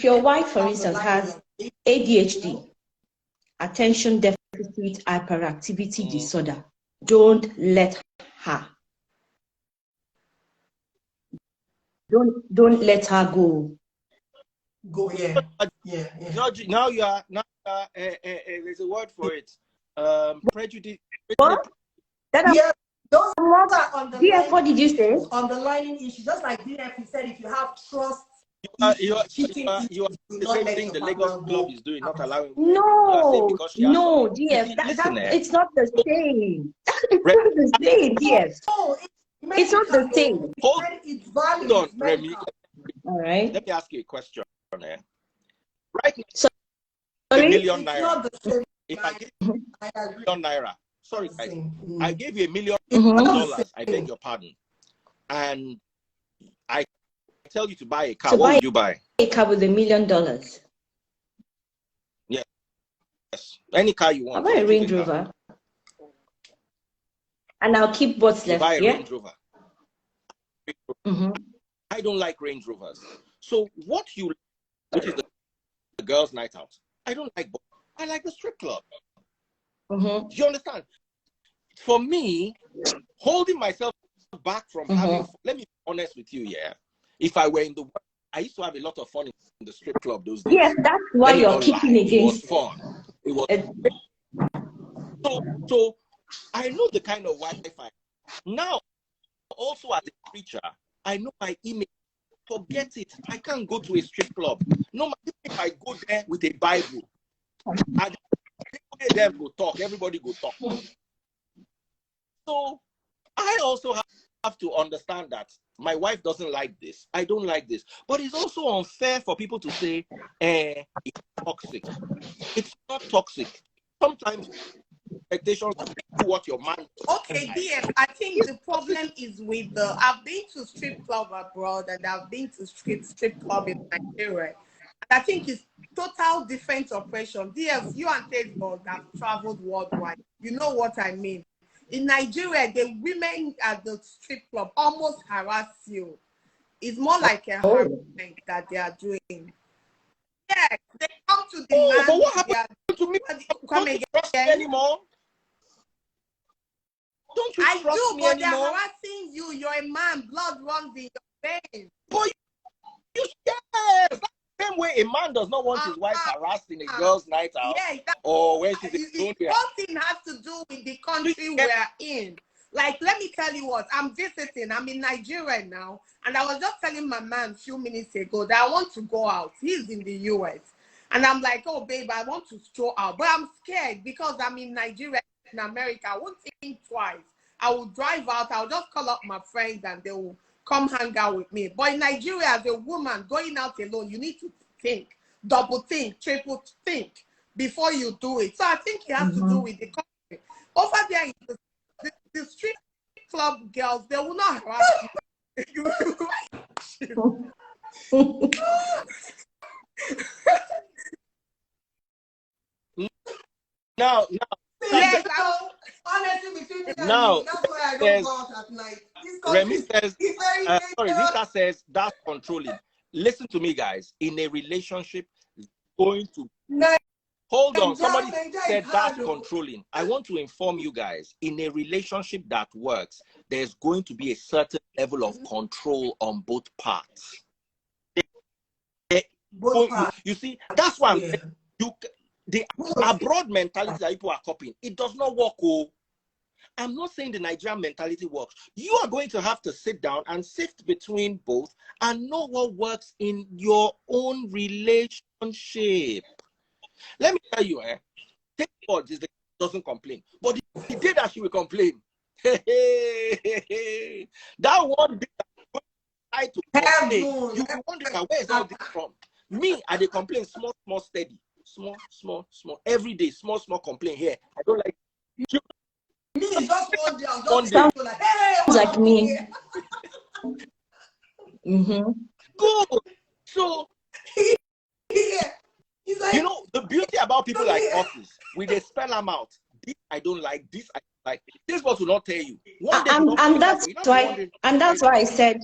your wife, for instance, has ADHD, attention deficit hyperactivity disorder, don't let her. Don't let her go. Yeah. George, now there's a word for it. Prejudice. What? Those are on the DF, what did you say? Underlining issue, just like DF, he said, if you have trust, you are the same thing the Lagos club is doing, not allowing. No, DF, it's not the same. It's not the same, DF. It's not the same. Hold on, Remy. All right. Let me ask you a question. Right now, so, $1 million naira. If I give you $1 million naira, sorry guys, I gave you $1 million. I beg your pardon, and I tell you to buy a car. What would you buy? A car with $1 million. Yes, any car you want. I'll buy a Range Rover, and I'll keep what's left. Buy a Range Rover. I don't like Range Rovers. So which is the girls' night out? I don't like. I like the strip club. Do you understand? For me, holding myself back from having, let me be honest with you, if I were in the world, I used to have a lot of fun in the strip club those days. Yes, that's why you're kicking against. It was fun. It was so I know the kind of wife I now. Also, as a preacher, I know my image. Forget it. I can't go to a strip club. No matter if I go there with a Bible, and them go talk. Everybody go talk. So I also have to understand that my wife doesn't like this. I don't like this. But it's also unfair for people to say, it's toxic. It's not toxic. Sometimes expectations do what your man. Okay, DF, I think the problem is with I've been to strip club abroad and I've been to strip club in Nigeria. And I think it's total different operation. DF, you and Tedborg have traveled worldwide. You know what I mean. In Nigeria, the women at the strip club almost harass you. It's more like a harassment that they are doing. Yeah, they come to the man. But what happened to me? Don't you trust me anymore? Don't you trust me but anymore? they're harassing you. You're a man. Blood runs in your veins. But yes. Same way a man does not want his wife harassed in a girl's night out, or when she's one thing has to do with the country we're in. Like, let me tell you what, I'm visiting. I'm in Nigeria now, and I was just telling my man a few minutes ago that I want to go out. He's in the US, and I'm like, oh babe, I want to stroll out, but I'm scared because I'm in Nigeria. In America, I won't think twice. I will drive out. I'll just call up my friends, and they will come hang out with me. But in Nigeria, as a woman going out alone, you need to think, double think, triple think before you do it. So I think it has to do with the country. Over there, in the street club girls, they will not harass you. Now, yes, honestly, between me and now, you, that's why I don't go out at night. Remy says, Rita says that's controlling. Listen to me, guys. In a relationship, going to Hold on. Somebody Exactly. said that's controlling. I want to inform you guys, in a relationship that works, there's going to be a certain level of control on both parts. Both parts. You see, that's why I'm Yeah. saying the abroad mentality that people are copying, it does not work. Oh, I'm not saying the Nigerian mentality works. You are going to have to sit down and sift between both and know what works in your own relationship. Let me tell you, take God is the doesn't complain, but the day that she will complain, that one day that I to complain, you will wonder where is all this from? Me, I dey complain small, steady, small, every day, small complain here. I don't like you. Me, just one day, I'm Sounds like, hey, like me. Good. So, yeah. He's like, you know, the beauty about people like us is we they spell them out. This I don't like, this I like. This what will not tell you. One day And that's why I said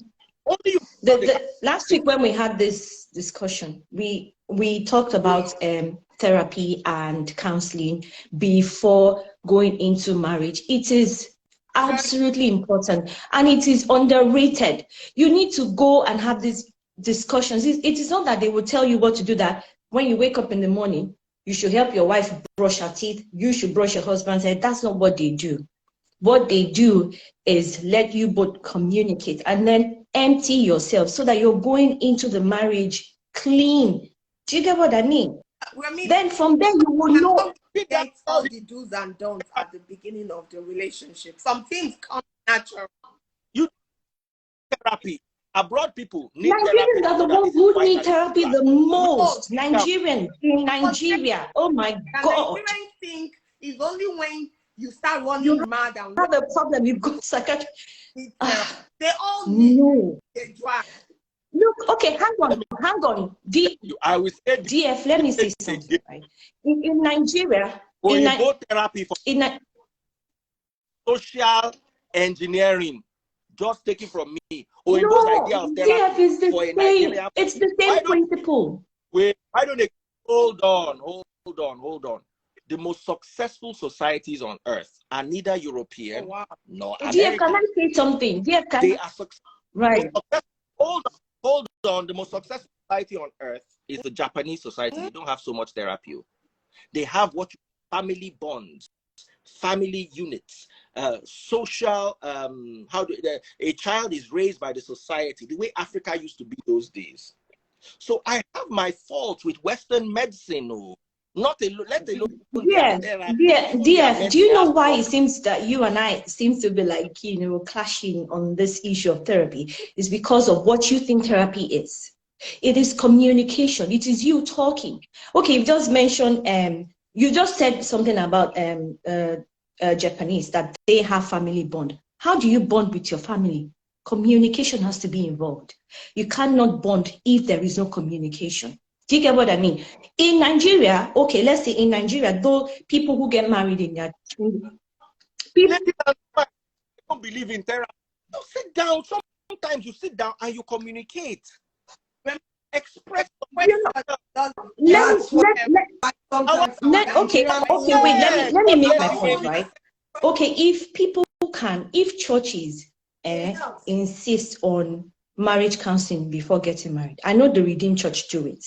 the last week when we had this discussion, we talked about therapy and counseling before going into marriage. It is absolutely important and it is underrated. You need to go and have these discussions. It is not that they will tell you what to do, that when you wake up in the morning, you should help your wife brush her teeth, you should brush your husband's hair. That's not what they do. What they do is let you both communicate and then empty yourself so that you're going into the marriage clean. Do you get what I mean? Then from there you will know. Get all the do's and don'ts at the beginning of the relationship. Some things come natural. You therapy. Abroad people need Nigerians therapy. are the ones who need therapy the most. Nigerians in Nigeria. Oh my God. Nigerians think it's only when you start running mad and have a problem, you go psychiatrist. They all need a drug. Look, okay, hang on. I will say DF, let me say something. Right? In Nigeria, therapy for social engineering. Just take it from me. No, DF is the same. It's the same principle. Wait, I don't. Hold on. The most successful societies on earth are neither European nor American. DF, can I say something? DF, they are successful. Right. Hold on. The most successful society on earth is the Japanese society. They don't have so much therapy. They have family bonds, family units, social. A child is raised by the society the way Africa used to be those days. So I have my faults with Western medicine. Let alone. Yeah. Do you know why it seems that you and I seem to be like, clashing on this issue of therapy? It's because of what you think therapy is. It is communication. It is you talking. Okay, you just mentioned, you just said something about Japanese, that they have family bond. How do you bond with your family? Communication has to be involved. You cannot bond if there is no communication. Do you get what I mean? In Nigeria, okay, let's say in Nigeria, though people who get married in their people don't believe in therapy. You sit down. Sometimes you sit down and you communicate. Express. Okay, wait. Let me make my point, right? Okay, if churches insist on marriage counseling before getting married, I know the Redeemed Church do it.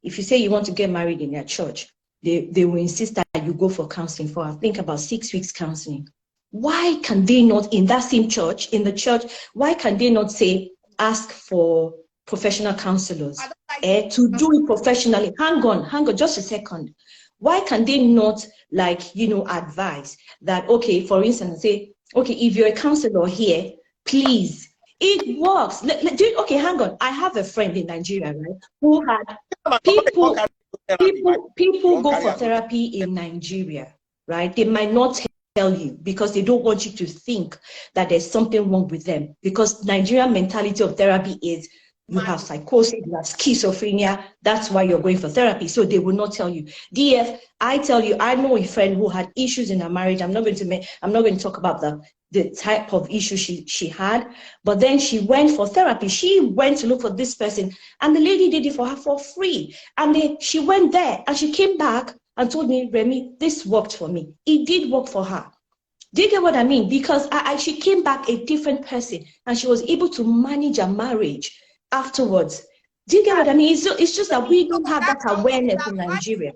If you say you want to get married in their church, they will insist that you go for counseling for, I think, about 6 weeks counseling. Why can they not, in that same church, why can they not ask for professional counselors to do it professionally? Hang on, just a second. Why can they not, advise that, okay, for instance, say, okay, if you're a counselor here, please, it works. Okay, hang on. I have a friend in Nigeria, right, who had people go for therapy in Nigeria, right? They might not tell you because they don't want you to think that there's something wrong with them, because Nigerian mentality of therapy is you have psychosis, you have schizophrenia, that's why you're going for therapy. So they will not tell you. DF, I tell you, I know a friend who had issues in her marriage. I'm not going to talk about the type of issue she had, but then she went for therapy. She went to look for this person and the lady did it for her for free. And she went there and she came back and told me, Remy, this worked for me. It did work for her. Do you get what I mean? Because she came back a different person, and she was able to manage a marriage afterwards. Do you get what I mean? It's just that we don't have that awareness in Nigeria.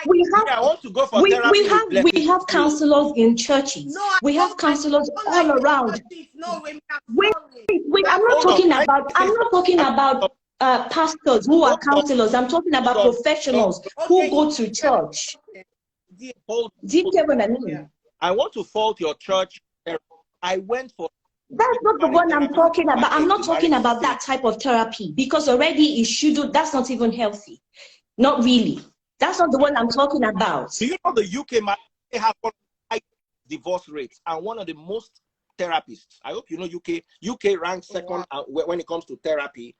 We have, I want to go for therapy. We have counselors in churches. No, we have counselors all around. No, I'm not talking about pastors who are counselors. I'm talking about professionals who go to church. Do you get what I mean? I want to fault your church. I went for. That's not the one I'm talking about. I'm not talking about that type of therapy, because already it should. That's not even healthy. Not really. That's not the one I'm talking about. Do you know the UK might have one of the highest divorce rates and one of the most therapists? I hope you know UK. UK ranks second when it comes to therapy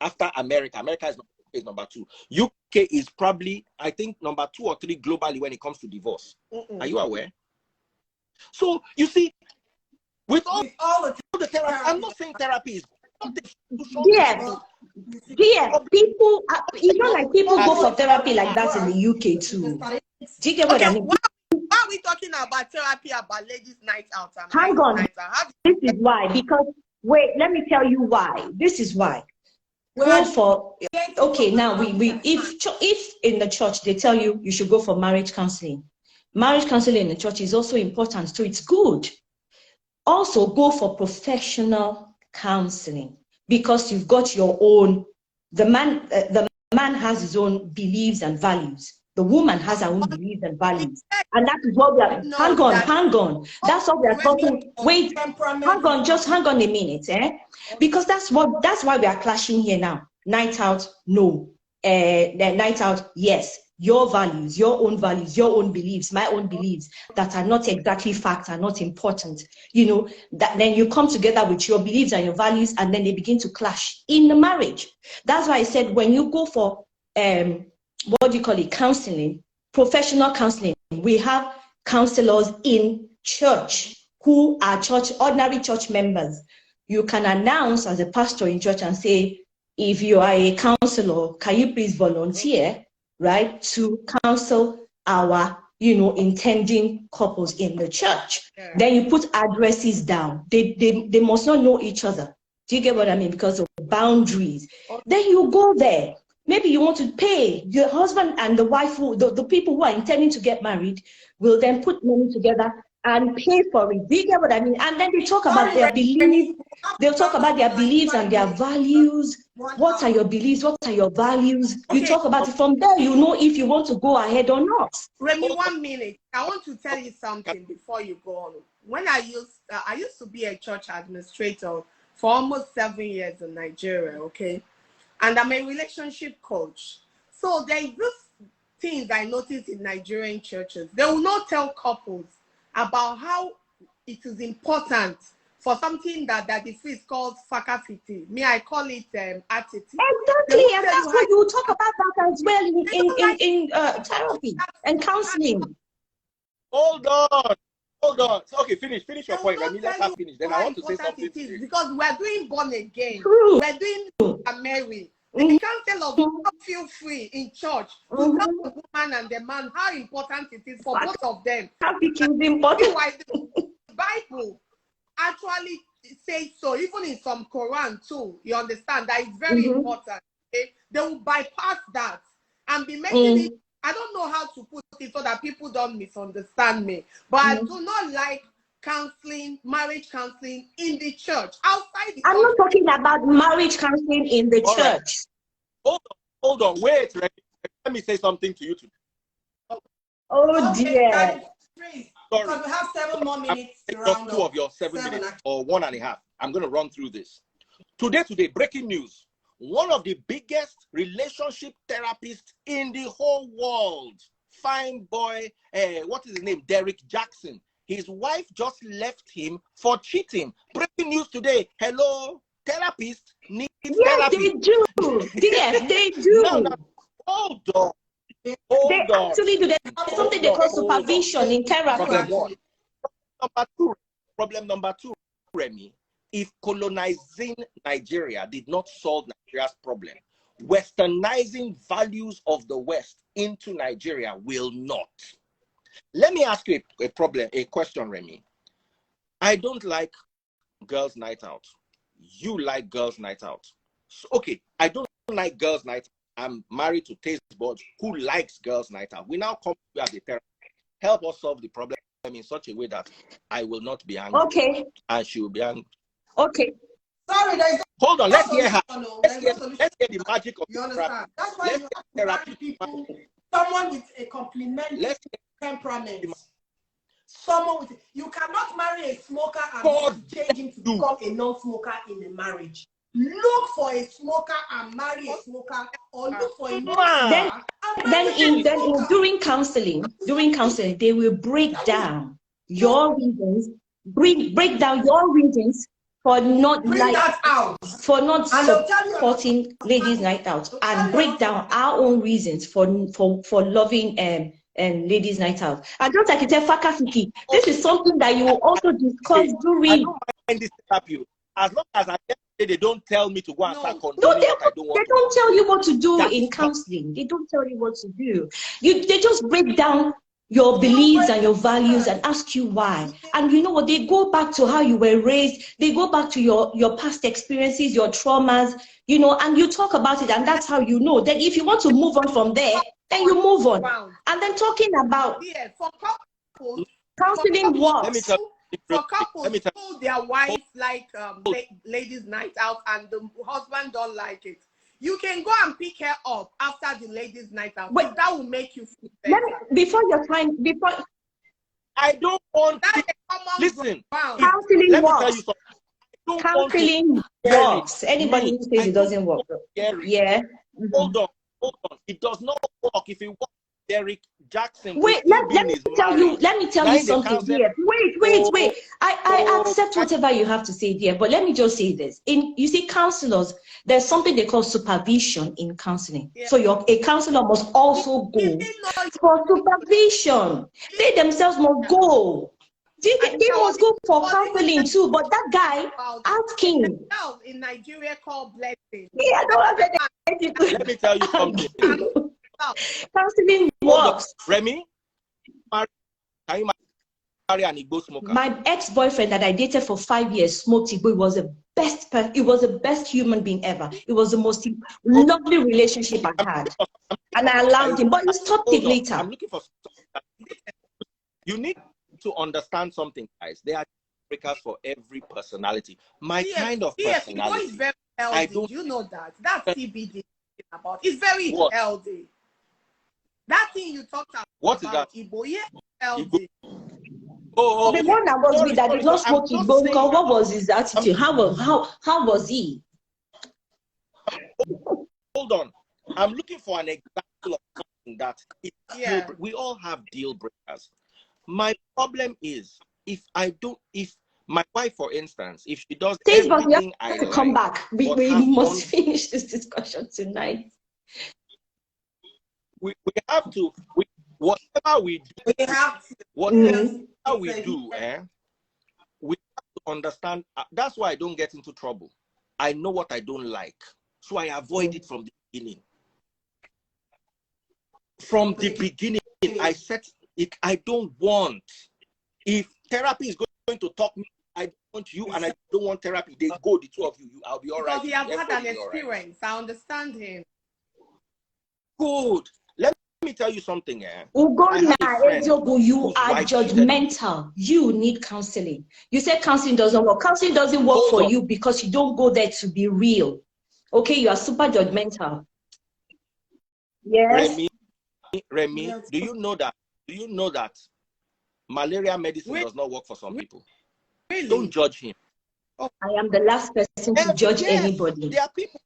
after America. America is number 2. UK is probably, I think, number 2 or 3 globally when it comes to divorce. Are you aware? So you see, with all the therapy, I'm not saying therapy is. Yes. People, it's not like people go for therapy like that in the UK too. Do you get what I mean? Why are we talking about therapy about ladies' night out? Hang on. This is why. Because, wait, let me tell you why. This is why. Go for, okay, now if in the church they tell you you should go for marriage counseling. Marriage counseling in the church is also important, so it's good. Also, go for professional counseling, because you've got your own. The man has his own beliefs and values. The woman has her own beliefs and values, and that is what we are. Hang on. That's what we are talking. Wait, hang on. Just hang on a minute, because that's why we are clashing here now. Night out, no. The night out, yes. Your values, your own beliefs, my own beliefs that are not exactly facts, are not important. You know, that then you come together with your beliefs and your values, and then they begin to clash in the marriage. That's why I said when you go for what do you call it, counseling, professional counseling, we have counselors in church who are ordinary church members. You can announce as a pastor in church and say, if you are a counselor, can you please volunteer, right, to counsel our, intending couples in the church. Yeah. Then you put addresses down. They must not know each other. Do you get what I mean? Because of boundaries. Okay. Then you go there. Maybe you want to pay your husband and the wife, the people who are intending to get married, will then put money together and pay for it. Do you get what I mean? And then they talk about their beliefs. They'll talk about their beliefs and their values. What are your beliefs? What are your values? Okay. You talk about it. From there, you know if you want to go ahead or not. Remy, 1 minute. I want to tell you something before you go on. When I used to be a church administrator for almost 7 years in Nigeria, okay? And I'm a relationship coach. So there is this thing I noticed in Nigerian churches. They will not tell couples about how it is important for something that is called fakafiti. Me, I call it attitude. Exactly, and that's why you talk about that as well in therapy and counseling. Hold on. So, okay, finish your point. Let me let her finish. Then I want to say something. Because we're doing born again. True. We're doing married. The counsel of God feel free in church to tell the woman and the man how important it is for both of them. Why the Bible actually says so, even in some Quran too. You understand that it's very important. Okay? They will bypass that and be making it. I don't know how to put it so that people don't misunderstand me, but I do not like counseling, marriage counseling in the church. Outside the I'm not talking about marriage counseling in the church. Right. Hold on, wait. Let me say something to you today. Oh dear. Sorry. Because we have 7 more minutes to round up. 2 of your 7 minutes or 1.5. I'm going to run through this. Today, breaking news. One of the biggest relationship therapists in the whole world, fine boy, what is his name? Derek Jackson. His wife just left him for cheating. Breaking news today. Hello, therapist need therapy. They do. Yes, they do. No. Hold on. Actually do. There's something they call supervision in therapy. Problem number two, Remy. If colonizing Nigeria did not solve Nigeria's problem, westernizing values of the West into Nigeria will not. Let me ask you a question, Remy. I don't like girls' night out. You like girls' night out. So, okay, I don't like girls' night. I'm married to taste buds who likes girls' night out. We now come to as a therapist. Help us solve the problem in such a way that I will not be angry. Okay. And she will be angry. Okay. Sorry, hold on. Let's hear her. Let's hear the magic of you understand. therapy. That's why you have to marry people. Someone with a complementary temperament. Someone with you cannot marry a smoker and change him to become a non-smoker in a marriage. Look for a smoker and marry a smoker, or look for a non-smoker then during counseling, they will break down your reasons, break down your reasons for not supporting ladies' night out, and break down our own reasons for loving ladies' night out. And just like you tell Fakasuki, this is something that you will also discuss during. I don't mind this therapy, as long as they don't tell me to go and start condoning what I don't want. They don't tell you what to do in counseling. They don't tell you what to do. They just break down your beliefs and your values and ask you why. And you know what? They go back to how you were raised. They go back to your past experiences, your traumas, you know, and you talk about it, and that's how you know. Then if you want to move on from there, then you move on. And then talking about for couples, counseling works. Let me tell you. For couples who their wives like ladies' night out and the husband don't like it, you can go and pick her up after the ladies' night out. But that will make you feel better. I don't want that. Listen, counseling works. Counseling works. Anybody who says it doesn't work. Yeah. Hold on. It does not work if it works. Derek Jackson. Wait, let me tell you something here. Wait. I accept whatever you have to say there, but let me just say this. You see, counselors, there's something they call supervision in counseling. Yeah. So a counselor must also go for supervision. They themselves must go. They must go for counseling too, but that guy asking in Nigeria called blessing. Yeah, I don't have anything. Let me tell you something. Counseling works. Remy, can you marry an Igbo smoker? My ex-boyfriend that I dated for 5 years smoked Igbo. It was the best human being ever. It was the most lovely relationship I had. And I allowed him, but he stopped it later. I'm looking for you need to understand something, guys. There are breakers for every personality. My kind of personality. Is very healthy. You know that. That's CBD about. It's very healthy. That thing you talked about. What is that? Igbo, healthy. Oh, the one that was with that did not smoke Igbo, because what was his attitude? How was he? Hold on. I'm looking for an example of something that we all have deal breakers. My problem is if my wife, for instance, if she does everything I like, come back. We must finish this discussion tonight. We have to. Whatever we do, we have to understand. That's why I don't get into trouble. I know what I don't like, so I avoid it from the beginning. From the beginning, I set it. I don't want. If therapy is going to talk me, I don't want you, and I don't want therapy. They go, the two of you. I'll be all right. Because he has had an experience. Right. I understand him. Good. Let me tell you something. You are judgmental. You need counseling. You said counseling doesn't work. Counseling doesn't work for you because you don't go there to be real. Okay, you are super judgmental. Yes. Remy, do you know that malaria medicine does not work for some people? Really? Don't judge him. I am the last person to judge anybody. There are people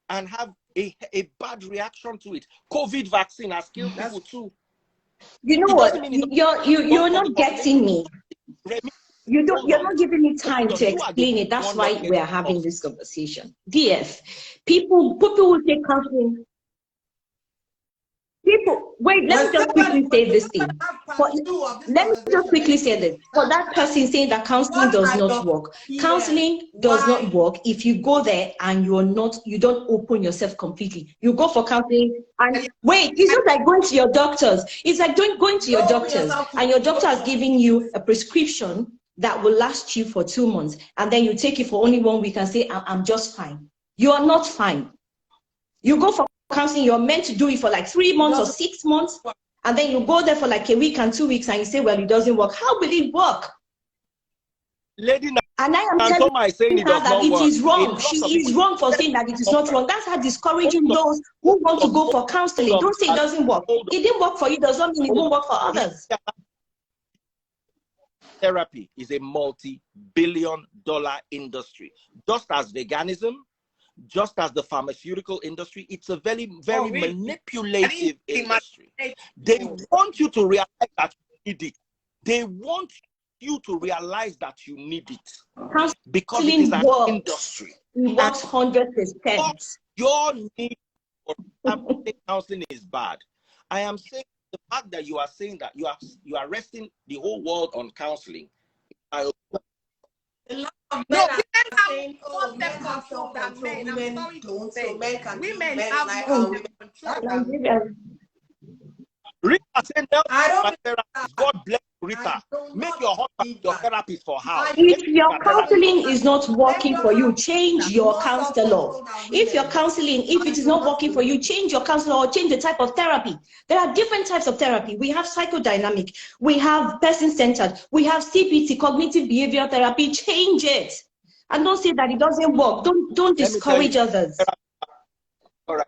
and have a bad reaction to it. COVID vaccine has killed people too. You know what? You're not getting me. You're not giving me time to explain it. That's why we are having this conversation. DF, people will take counseling. People, wait, let me just quickly say this thing. Let me just quickly say this. For that person saying that counseling does not work, counseling does not work if you go there and you don't open yourself completely. You go for counseling and wait, it's just like going to your doctors. It's like going to your doctors and your doctor has given you a prescription that will last you for 2 months, and then you take it for only 1 week and say, I'm just fine. You are not fine. You go for counseling, you're meant to do it for like 3 months or 6 months, and then you go there for like a week and 2 weeks and you say, well, it doesn't work. How will it work? Lady, and I am telling her that it is wrong. She is wrong for saying that it is not wrong. That's her discouraging those who want to go for counseling. Don't say it doesn't work. It didn't work for you, does not mean it won't work for others. Therapy is a multi-billion-dollar industry. Just as veganism, just as the pharmaceutical industry, it's a very, very manipulative industry. They want you to realize that you need it. They want you to realize that you need it. Because it is an industry. It works 100%. Your need for counseling is bad. I am saying the fact that you are saying that you are resting the whole world on counseling. No, men have self-control. Women don't. So men can women have self-control. Rita said, God bless Rita. Make your husband your therapist for her. If your counseling is not working for you, change your counselor. If your counseling, if it is not working for you, change your counselor or change the type of therapy. There are different types of therapy. We have psychodynamic, we have person-centered, we have CPT, cognitive behavioral therapy. Change it. And don't say that it doesn't work. Don't discourage others. All right.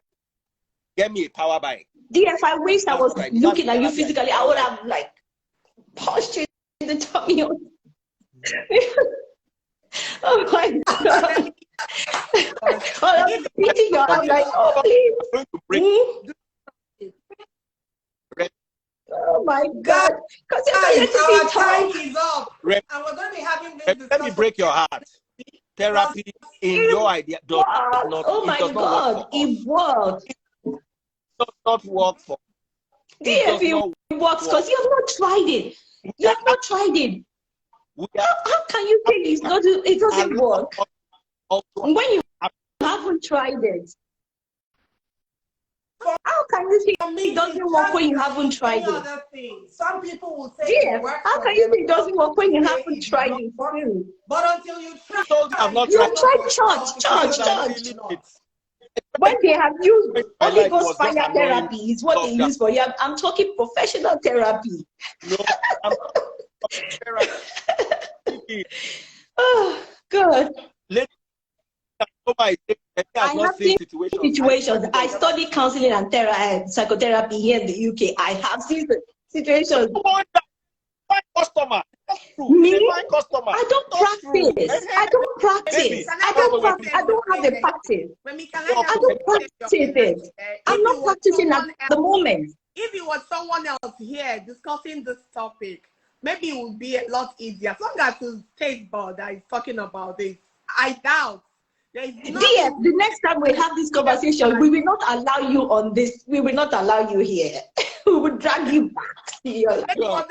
Get me a power by. If I wish I was looking at you physically, I would have like punched you in the tummy. Oh my God. I'm beating you. I'm like, oh please. Oh my God. Because our time is up. And we're going to be having this discussion. Let me break your heart. Therapy in your idea does not. Oh my God. It works. Does not work for DF, it works because you have not tried it. You have not tried it. How can you think it doesn't work when you haven't tried it? How can you think it doesn't work when you haven't tried it? Some people will say DF, how can you think it doesn't work when you haven't tried it? But until you try, you tried church. When they have used Holy Ghost fire therapy is what they use for you. I'm talking professional therapy. No, I'm therapy. Oh, good. I have seen situations. I study counseling and psychotherapy here in the UK. I have seen the situations. Customer. Me? I don't practice. I don't practice. I don't have the practice. I don't practice it. I'm not practicing at the moment. If it was someone else here discussing this topic, maybe it would be a lot easier. As long as it's taste bud that is talking about this, I doubt. Dear, the next time we have this conversation, we will not allow you on this. We will not allow you here. We will drag you back to your life.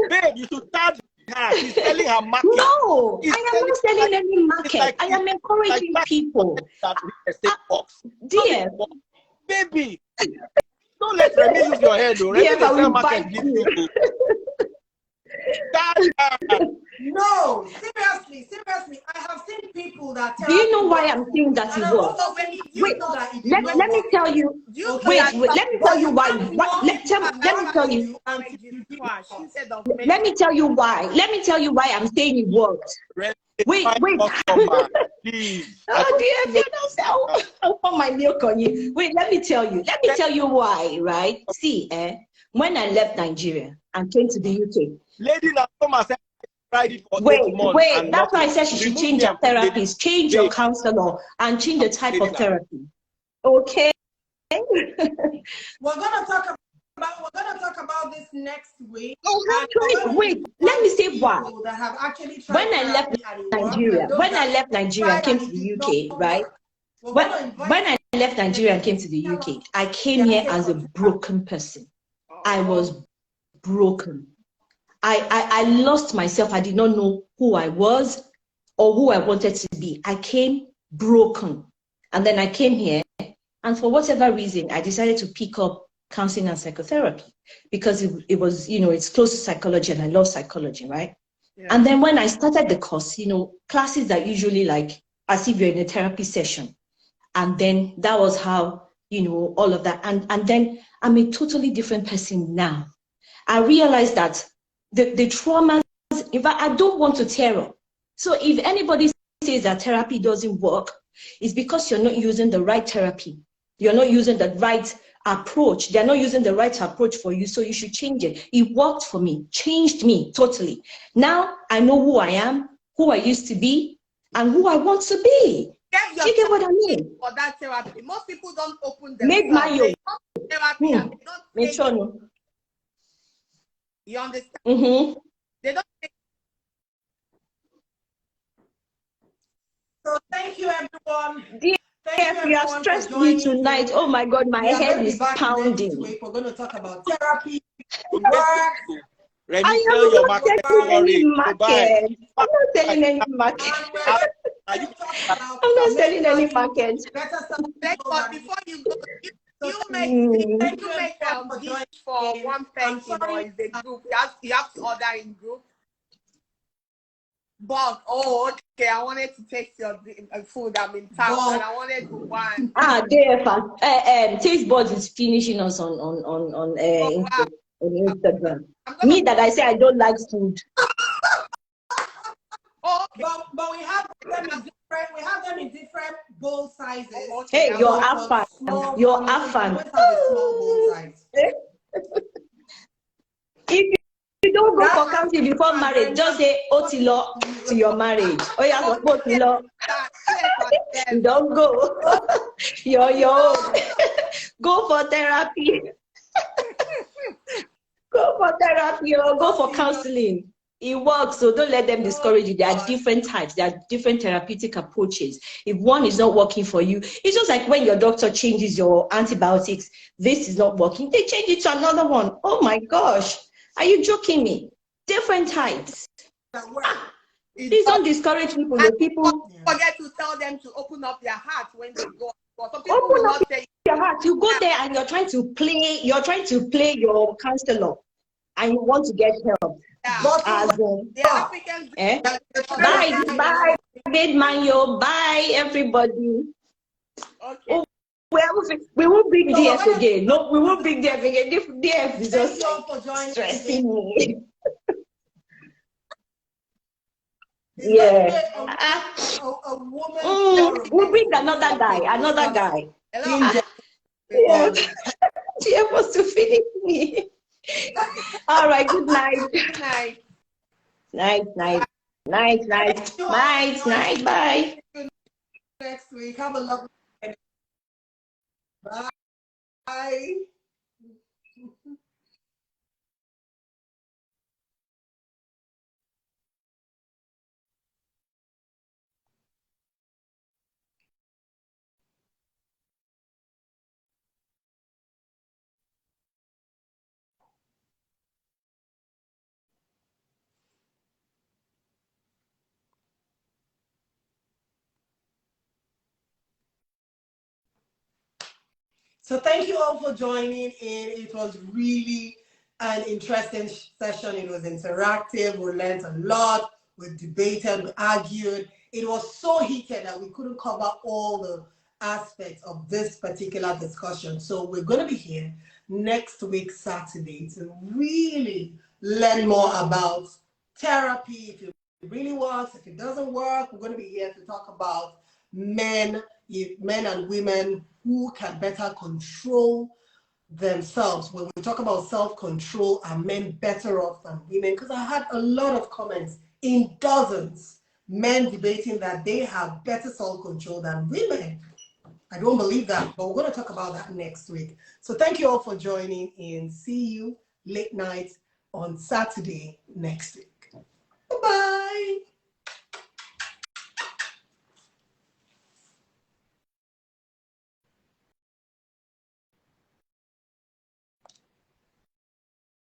Babe, you should start her. She's selling her market. No, I am not selling any market. I am encouraging people. Dear, baby, don't let Remy use your head. Dear, I will bite you. No, seriously, I have seen people that tell. Do you know why I'm saying that it works? Wait, let me tell you. Wait, let me tell you why. Let me tell you. Let me tell you why. Let me tell you why I'm saying it works. Wait. Oh dear, I'll pour my milk on you. Wait, let me tell you. Let me tell you why, right? See, when I left Nigeria and came to the UK. Lady Thomas said tried it for 8 months. Wait, that's why I said she should change her therapist, change your counselor, and change the type of therapy. Okay? We're gonna talk about this next week. Wait, let me say why. That have actually when I left Nigeria, I came to the UK, right? When I left Nigeria and came to the UK, I came here as a broken person. I was broken. I lost myself. I did not know who I was or who I wanted to be. I came broken. And then I came here, and for whatever reason, I decided to pick up counseling and psychotherapy because it was, you know, it's close to psychology and I love psychology, right? Yeah. And then when I started the course, you know, classes are usually like as if you're in a therapy session. And then that was how, you know, all of that. And then I'm a totally different person now. I realized that the traumas, in fact, I don't want to tear up. So if anybody says that therapy doesn't work, it's because you're not using the right therapy. You're not using the right approach. They're not using the right approach for you, so you should change it. It worked for me, changed me totally. Now I know who I am, who I used to be, and who I want to be. Do you get what I mean? For that therapy, most people don't open themselves. Make my own therapy and they don't take it. You understand? Mm-hmm. They don't take. So thank you, everyone. Yes, you have stressed me tonight. Oh my God, my head is pounding. We're going to talk about therapy, work. I am not selling any market. I'm not selling any market. I'm not selling any market. But before you go, you make gift for one person or is a group. You have to order in group. But okay, I wanted to taste your food. I'm in town and I wanted to one. Taste buds is finishing us on Instagram. Me that I say I don't like food. Okay. But we have them in different. We have them in different bowl sizes. Hey, you're Afan. You're Afan. If you don't go for counting before marriage, just say Otilo to your marriage. Oh yeah, Otilo. Don't go. You're go for therapy. Go for therapy or go for counseling. It works, so don't let them discourage you. There are different types, there are different therapeutic approaches. If one is not working for you, it's just like when your doctor changes your antibiotics, this is not working, they change it to another one. Oh my gosh, are you joking me? Different types. Please don't discourage people. People forget to tell them to open up their heart when they go. Open up your heart. You go there and you're trying to play your counselor and you want to get help. Yeah. Bye, good man, yo. Bye, everybody. Okay. Oh, we won't bring DF again. No, we won't bring DF again. DF is just stressing me. Yeah. A woman. We'll bring another guy. Hello. DF wants to finish me. All right, good night. Good night. Night. Bye. Next week. Have a lovely day. Bye. So thank you all for joining in. It was really an interesting session. It was interactive. We learned a lot. We debated, we argued. It was so heated that we couldn't cover all the aspects of this particular discussion. So we're going to be here next week, Saturday, to really learn more about therapy, if it really works, if it doesn't work. We're going to be here to talk about men and women who can better control themselves. When we talk about self-control, are men better off than women? Because I had a lot of comments, in dozens, men debating that they have better self-control than women. I don't believe that, but we're going to talk about that next week. So thank you all for joining in. See you late night on Saturday next week. Bye-bye.